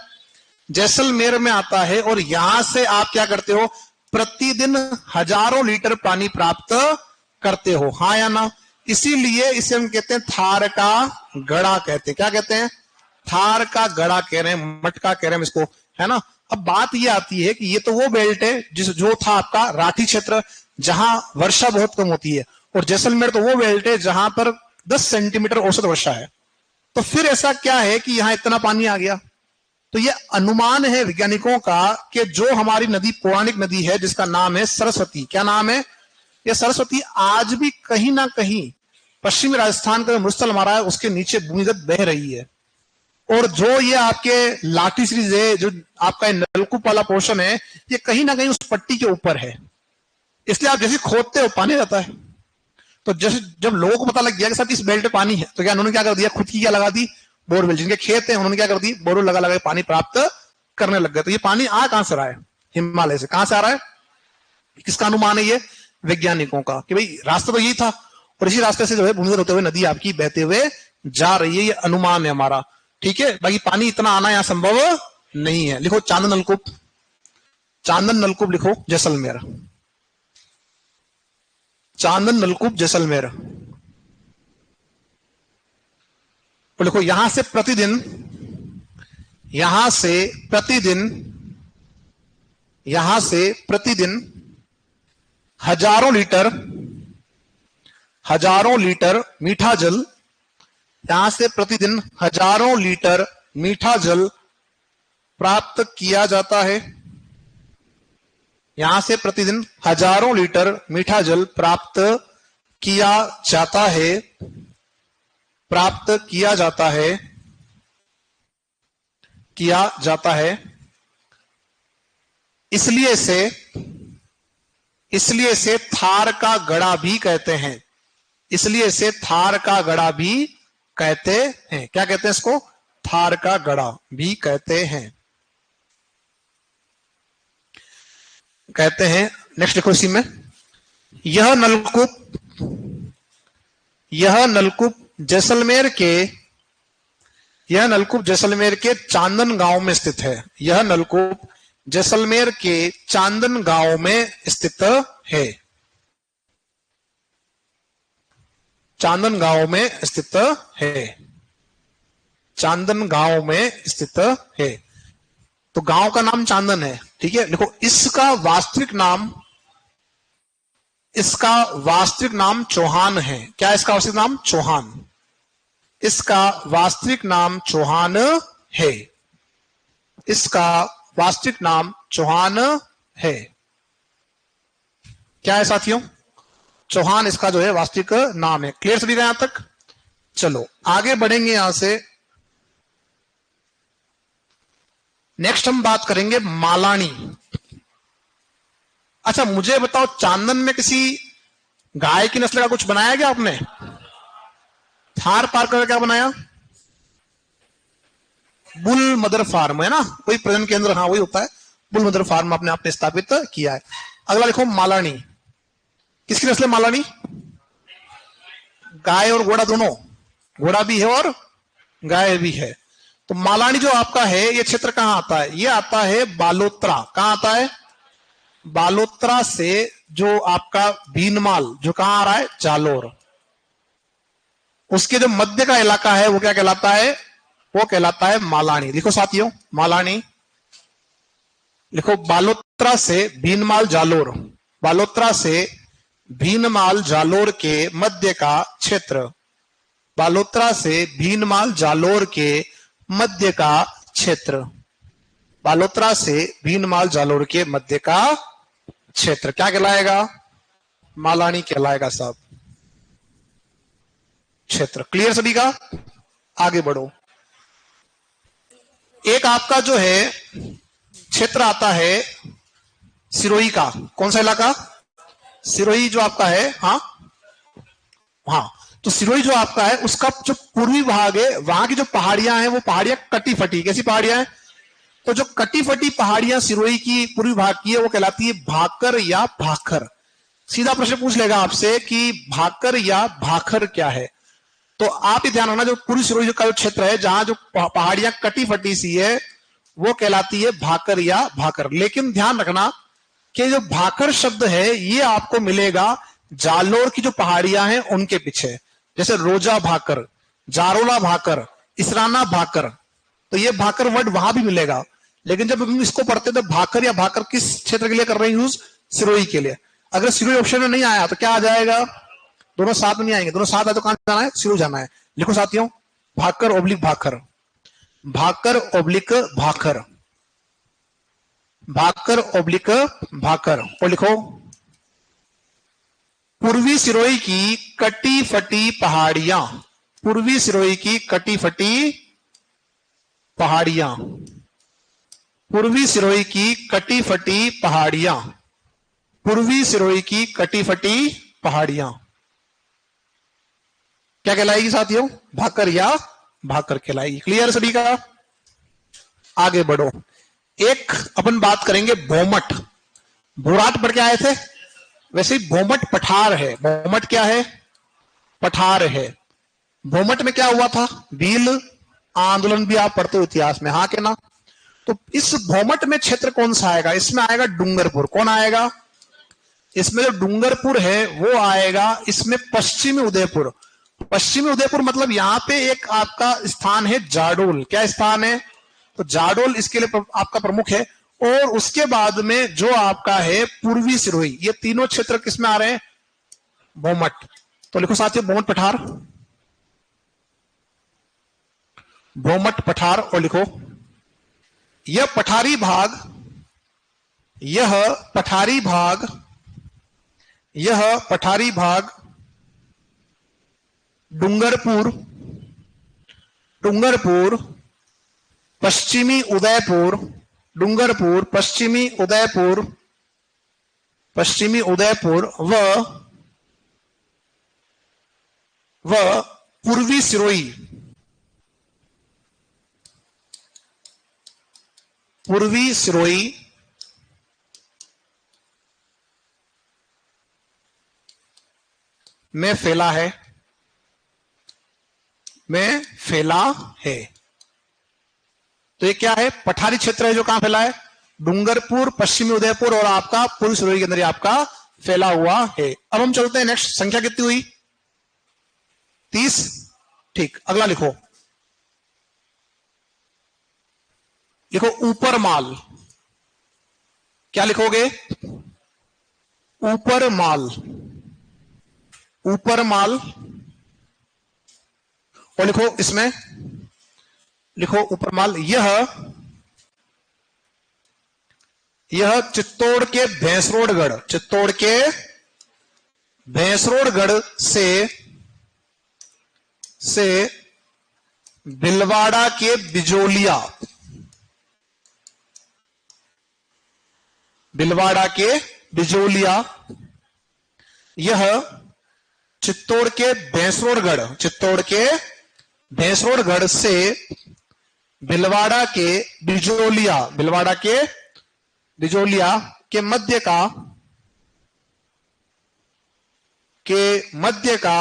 जैसलमेर में आता है। और यहां से आप क्या करते हो, प्रतिदिन हजारों लीटर पानी प्राप्त करते हो, हाँ या ना। इसीलिए इसे हम कहते हैं थार का गड़ा कहते हैं। क्या कहते हैं, थार का गड़ा कह रहे हैं, मटका कह रहे हैं इसको, है ना। अब बात ये आती है कि ये तो वो बेल्ट है जो था आपका राठी क्षेत्र, जहां वर्षा बहुत कम होती है, और जैसलमेर तो वो बेल्ट है जहां पर 10 सेंटीमीटर औसत वर्षा है। तो फिर ऐसा क्या है कि यहां इतना पानी आ गया। तो ये अनुमान है वैज्ञानिकों का कि जो हमारी नदी, पौराणिक नदी है जिसका नाम है सरस्वती, क्या नाम है, ये सरस्वती आज भी कहीं ना कहीं पश्चिमी राजस्थान का मरुस्थल हमारा है उसके नीचे भूमिगत बह रही है। और जो ये आपके लाठी सीरीज है, जो आपका नलकूप वाला पोर्शन है, ये कहीं ना कहीं उस पट्टी के ऊपर है। इसलिए आप जैसे खोदते हो पानी जाता है। तो जैसे जब लोगों को पता लग गया कि सब इस बेल्ट पे पानी है, तो क्या उन्होंने क्या कर दिया, खुद की क्या लगा दी, बोरवेल। जिनके खेत है उन्होंने क्या कर दी, बोरवेल लगा लगा पानी प्राप्त करने लग गए। तो ये पानी आ कहां से रहा है, हिमालय से। कहां से आ रहा है, किसका अनुमान है ये, वैज्ञानिकों का, कि भाई रास्ता तो यही था और इसी रास्ते से जो है भूमिगत होते हुए नदी आपकी बहते हुए जा रही है, ये अनुमान है हमारा। ठीक है, बाकी पानी इतना आना यहां संभव नहीं है। लिखो चांदन नलकूप, चांदन नलकूप लिखो जैसलमेर, चांदन नलकूप जैसलमेर। तो लिखो यहां से प्रतिदिन, यहां से प्रतिदिन, यहां से प्रतिदिन हजारों लीटर मीठा जल, यहां से प्रतिदिन हजारों लीटर मीठा जल प्राप्त किया जाता है। यहां से प्रतिदिन हजारों लीटर मीठा जल प्राप्त किया जाता है, प्राप्त किया जाता है, किया जाता है। इसलिए इसे थार का गड़ा भी कहते हैं। इसलिए इसे थार का गड़ा भी कहते हैं। क्या कहते हैं इसको, थार का गड़ा भी कहते हैं, कहते हैं। नेक्स्ट देखो इसी में, यह नलकूप जैसलमेर के चांदन गांव में स्थित है। यह नलकूप जैसलमेर के चांदन गांव में स्थित है, चांदन गांव में स्थित है, चांदन गांव में स्थित है। तो गांव का नाम चांदन है, ठीक है। देखो इसका वास्तविक नाम चौहान है। क्या इसका वास्तविक नाम, चौहान। इसका वास्तविक नाम चौहान है, इसका वास्तविक नाम चौहान है। क्या है साथियों, चौहान इसका जो है वास्तविक नाम है। क्लियर सभी का यहां तक, चलो आगे बढ़ेंगे यहां से। नेक्स्ट हम बात करेंगे मालानी। अच्छा मुझे बताओ, चांदन में किसी गाय की नस्ल का कुछ बनाया क्या आपने? थार पार कर क्या बनाया? बुल मदर फार्म है ना, वही प्रजनन केंद्र, हाँ वही होता है, बुल मदर फार्म आपने स्थापित किया है। अगला लिखो मालानी। किसकी नस्ल है मालानी? गाय और घोड़ा दोनों, घोड़ा भी है और गाय भी है। तो मालानी जो आपका है, ये क्षेत्र कहां आता है? ये आता है बालोत्रा। कहां आता है? बालोत्रा से जो आपका भीनमाल जो कहां आ रहा है? जालोर। उसके जो मध्य का इलाका है वो क्या कहलाता है? वो कहलाता है मालानी। लिखो साथियों मालानी। लिखो बालोत्रा से भीनमाल जालोर, बालोत्रा से भीनमाल जालोर के मध्य का क्षेत्र, बालोत्रा से भीनमाल जालोर के मध्य का क्षेत्र, बालोत्रा से भीनमाल जालोर के मध्य का क्षेत्र क्या कहलाएगा? मालानी कहलाएगा साहब, क्षेत्र। क्लियर सभी का? आगे बढ़ो। एक आपका जो है क्षेत्र आता है सिरोही का। कौन सा इलाका? सिरोही जो आपका है, हाँ हाँ। तो सिरोही जो आपका है उसका जो पूर्वी भाग है, वहां की जो पहाड़ियां हैं वो पहाड़ियां कटी फटी। कैसी पहाड़ियां हैं? तो जो कटी फटी पहाड़ियां सिरोही की पूर्वी भाग की है वो कहलाती है भाकर या भाखर। सीधा प्रश्न पूछ लेगा आपसे कि भाकर या भाखर क्या है, तो आप ही ध्यान रखना, जो पूरी सिरोही का जो क्षेत्र है जहां जो पहाड़ियां कटी फटी सी है वो कहलाती है भाकर या भाकर। लेकिन ध्यान रखना कि जो भाकर शब्द है ये आपको मिलेगा जालोर की जो पहाड़ियां हैं उनके पीछे, जैसे रोजा भाकर, जारोला भाकर, इसराना भाकर, तो ये भाकर वर्ड वहां भी मिलेगा। लेकिन जब हम इसको पढ़ते तो भाकर या भाकर किस क्षेत्र के लिए कर रहे हैं यूज? सिरोही के लिए। अगर सिरोही ऑप्शन में नहीं आया तो क्या आ जाएगा? दोनों साथ में नहीं आएंगे, दोनों साथ आए तो कहां जाना है? सिरोही जाना है। लिखो साथियों भाकर ओब्लिक भाकर, भाकर ओब्लिक भाकर, भाकर ओब्लिक भाकर। और लिखो पूर्वी सिरोही की कटी फटी पहाड़ियां, पूर्वी सिरोही की कटी फटी पहाड़ियां, पूर्वी सिरोही की कटी फटी पहाड़ियां, पूर्वी सिरोही की कटी फटी पहाड़ियां क्या कहलाएगी साथियों? भाकर या भाकर कहलाएगी। क्लियर सभी का? आगे बढ़ो। एक अपन बात करेंगे भोमट। भोराट पढ़ के आए थे, वैसे ही भोमट पठार है। भोमट क्या है? पठार है। भोमट में क्या हुआ था? भील आंदोलन भी आप पढ़ते हो इतिहास में, हाँ के ना? तो इस भोमट में क्षेत्र कौन सा आएगा? इसमें आएगा डूंगरपुर। कौन आएगा? इसमें जो डूंगरपुर है वो आएगा। इसमें पश्चिमी उदयपुर, पश्चिमी उदयपुर मतलब यहां पे एक आपका स्थान है जाडोल। क्या स्थान है? तो जाडोल इसके लिए आपका प्रमुख है। और उसके बाद में जो आपका है पूर्वी सिरोही, ये तीनों क्षेत्र किसमें आ रहे हैं? भोमट। तो लिखो साथियों भोमट पठार, भोमट पठार। और लिखो यह पठारी भाग, यह पठारी भाग, यह पठारी भाग डूंगरपुर, डूंगरपुर पश्चिमी उदयपुर, डूंगरपुर पश्चिमी उदयपुर, पश्चिमी उदयपुर व पूर्वी सिरोही, पूर्वी सिरोही में फैला है, में फैला है। तो ये क्या है? पठारी क्षेत्र है जो कहां फैला है? डूंगरपुर, पश्चिमी उदयपुर और आपका पूर्वी सिरोही के अंदर आपका फैला हुआ है। अब हम चलते हैं नेक्स्ट। संख्या कितनी हुई? 30। ठीक, अगला लिखो। लिखो ऊपर माल। क्या लिखोगे? ऊपर माल, ऊपर माल। और लिखो इसमें, लिखो ऊपर माल। यह चित्तौड़ के भैंसरोडगढ़, चित्तौड़ के भैंसरोडगढ़ से से भिलवाड़ा के बिजोलिया, भिलवाड़ा के बिजोलिया, यह चित्तौड़ के भैंसरोडगढ़, चित्तौड़ के भैंसरोडगढ़ से भिलवाड़ा के बिजोलिया, भिलवाड़ा के बिजोलिया के मध्य का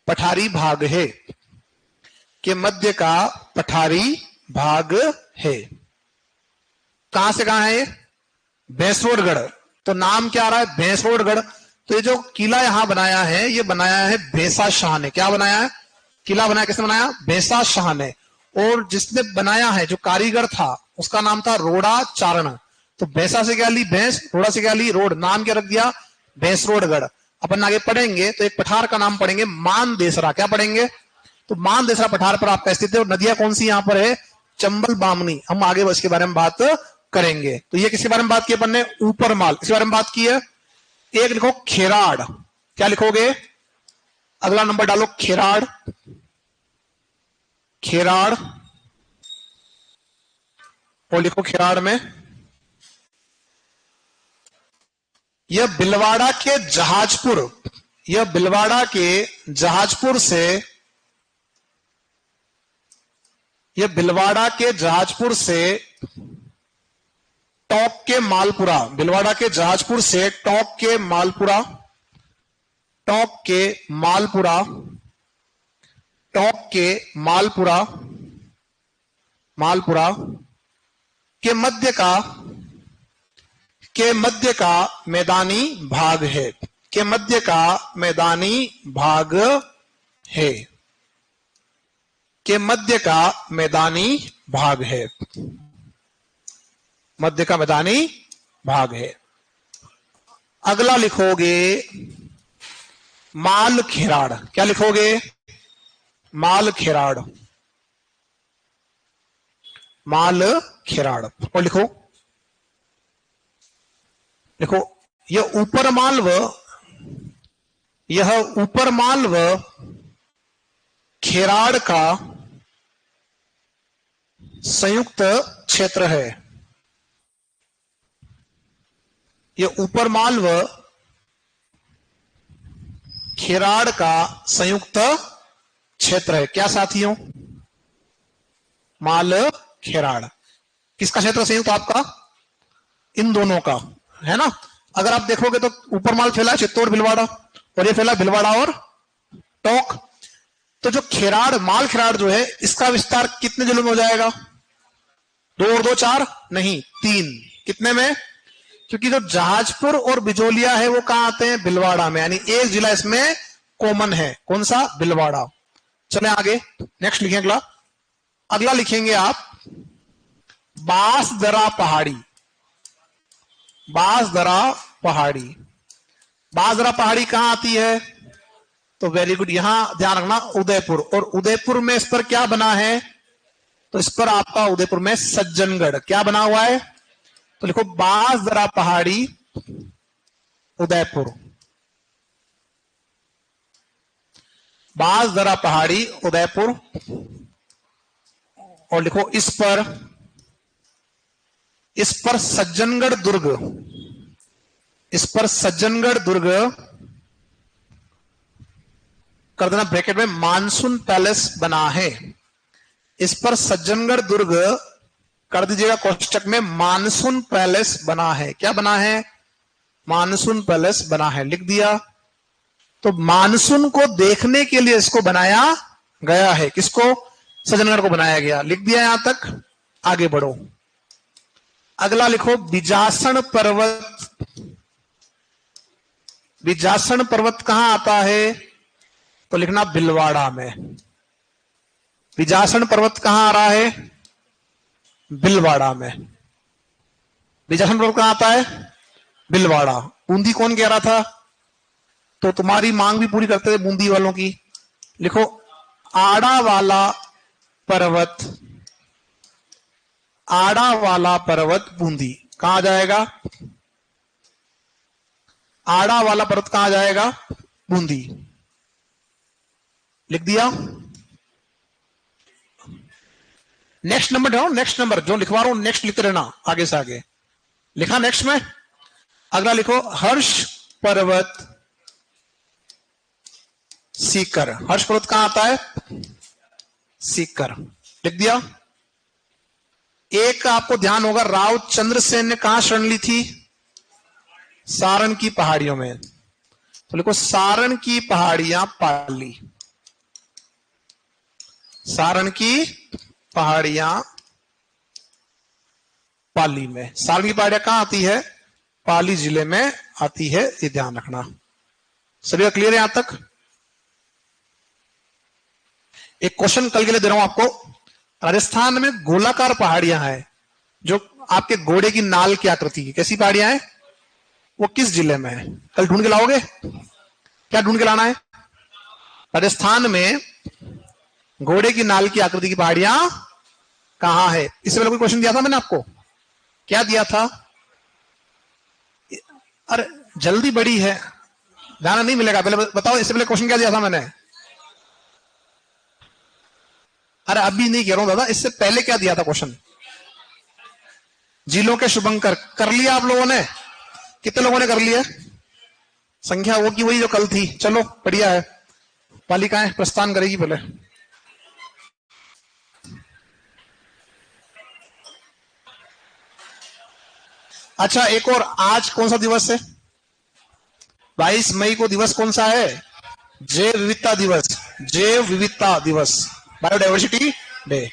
पठारी भाग है, के मध्य का पठारी भाग है। कहां से कहां है? भैंसरोडगढ़। तो नाम क्या आ रहा है? भैंसरोडगढ़। तो ये जो किला यहां बनाया है, ये बनाया है भैंसा शाह ने। क्या बनाया है? किला बनाया। किसने बनाया? भैंसा शाह ने। और जिसने बनाया है, जो कारीगर था, उसका नाम था रोड़ा चारण। तो भैंसा से क्या ली? भैंस। रोड़ा से क्या ली? रोड। नाम क्या रख दिया? भैंसरोडगढ़। अपन आगे पढ़ेंगे तो एक पठार का नाम पढ़ेंगे मानदेसरा। क्या पढ़ेंगे? तो मानदेसरा पठार पर आपका स्थित है। और नदियां कौन सी यहां पर है? चंबल बामनी। हम आगे इसके बारे में बात करेंगे। तो ये किसके बारे में बात की अपन ने? ऊपरमाल। इसके बारे में बात की है। एक लिखो खेराड़। क्या लिखोगे? अगला नंबर डालो खेराड़। खेराड़ और लिखो खेराड़ में, यह भिलवाड़ा के जहाजपुर, यह भिलवाड़ा के जहाजपुर से, यह भिलवाड़ा के जहाजपुर से टॉक के मालपुरा, भिलवाड़ा के जहाजपुर से टॉक के मालपुरा, टॉक के मालपुरा, टॉक के मालपुरा, मालपुरा के मध्य का मैदानी भाग है, के मध्य का मैदानी भाग है, के मध्य का मैदानी भाग है, मध्य का मैदानी भाग है। अगला लिखोगे माल खेराड़। क्या लिखोगे? माल खेराड़, माल खेराड़। और लिखो, देखो यह ऊपर मालव, यह ऊपर मालव खेराड़ का संयुक्त क्षेत्र है। यह ऊपर मालव खेराड़ का संयुक्त क्षेत्र है। क्या साथियों? माल खेराड़। किसका क्षेत्र संयुक्त? आपका इन दोनों का है ना। अगर आप देखोगे तो ऊपर माल फैला है चित्तौड़ भिलवाड़ा, और ये फैला भिलवाड़ा और टोक। तो जो खेराड़, माल खेराड़ जो है, इसका विस्तार कितने जिलों में हो जाएगा? 2 और 2 4 नहीं, 3। कितने में? क्योंकि जो जहाजपुर और बिजोलिया है वो कहां आते हैं? भिलवाड़ा में। यानी एक जिला इसमें कॉमन है। कौन सा? भिलवाड़ा। चले आगे, नेक्स्ट लिखेंगे। अगला अगला लिखेंगे आप बांसदरा पहाड़ी। बांसदरा पहाड़ी, बांसदरा पहाड़ी कहां आती है? तो वेरी गुड, यहां ध्यान रखना, उदयपुर। और उदयपुर में इस पर क्या बना है? तो इस पर आपका उदयपुर में सज्जनगढ़। क्या बना हुआ है? तो लिखो बांसदरा पहाड़ी उदयपुर, बांसदरा पहाड़ी उदयपुर। और लिखो इस पर सज्जनगढ़ दुर्ग, इस पर सज्जनगढ़ दुर्ग कर देना ब्रैकेट में, मानसून पैलेस बना है। इस पर सज्जनगढ़ दुर्ग कर दीजिएगा कोष्टक में, मानसून पैलेस बना है। क्या बना है? मानसून पैलेस बना है। लिख दिया। तो मानसून को देखने के लिए इसको बनाया गया है। किसको? सज्जनगढ़ को बनाया गया। लिख दिया यहां तक। आगे बढ़ो। अगला लिखो बिजासन पर्वत। बिजासन पर्वत कहां आता है? तो लिखना भिलवाड़ा में। बिजासन पर्वत कहां आ रहा है? भिलवाड़ा में। बिजासन पर्वत कहां आता है? भिलवाड़ा। बूंदी कौन कह रहा था? तो तुम्हारी मांग भी पूरी करते थे बूंदी वालों की। लिखो आड़ा वाला पर्वत, आड़ा वाला पर्वत बूंदी। कहां जाएगा? आड़ा वाला पर्वत कहां जाएगा? बूंदी। लिख दिया। नेक्स्ट नंबर ढूंढो, नेक्स्ट नंबर जो लिखवा रहा हूं नेक्स्ट लिखते रहना, आगे से आगे लिखा नेक्स्ट में। अगला लिखो हर्ष पर्वत सीकर। हर्ष पर्वत कहां आता है? सीकर। लिख दिया। एक आपको ध्यान होगा, राव चंद्रसेन ने कहां शरण ली थी? सारण की पहाड़ियों में। तो लिखो सारण की पहाड़ियां पाली। सारण की पहाड़ियां पाली में। सारण की पहाड़ियां कहां आती है? पाली जिले में आती है, ये ध्यान रखना। सभी का क्लियर है यहां तक? एक क्वेश्चन कल के लिए दे रहा हूं आपको। राजस्थान में गोलाकार पहाड़ियां हैं जो आपके घोड़े की नाल की आकृति की, कैसी पहाड़ियां हैं? वो किस जिले में है? कल ढूंढ के लाओगे? क्या ढूंढ के लाना है? राजस्थान में घोड़े की नाल की आकृति की पहाड़ियां कहां है? इससे पहले कोई क्वेश्चन दिया था मैंने आपको? क्या दिया था? अरे जल्दी बड़ी है, ध्यान नहीं मिलेगा। पहले बताओ, इससे पहले क्वेश्चन क्या दिया था मैंने? अरे अभी नहीं कह रहा हूं दादा, इससे पहले क्या दिया था क्वेश्चन? जिलों के शुभंकर। कर लिया आप लोगों ने? कितने लोगों ने कर लिया? संख्या वो की वही जो कल थी। चलो बढ़िया है। पालिकाएं प्रस्थान करेगी पहले। अच्छा एक और, आज कौन सा दिवस है? 22 मई को दिवस कौन सा है? जैव विविधता दिवस। जैव विविधता दिवस, बायोडाइवर्सिटी डे।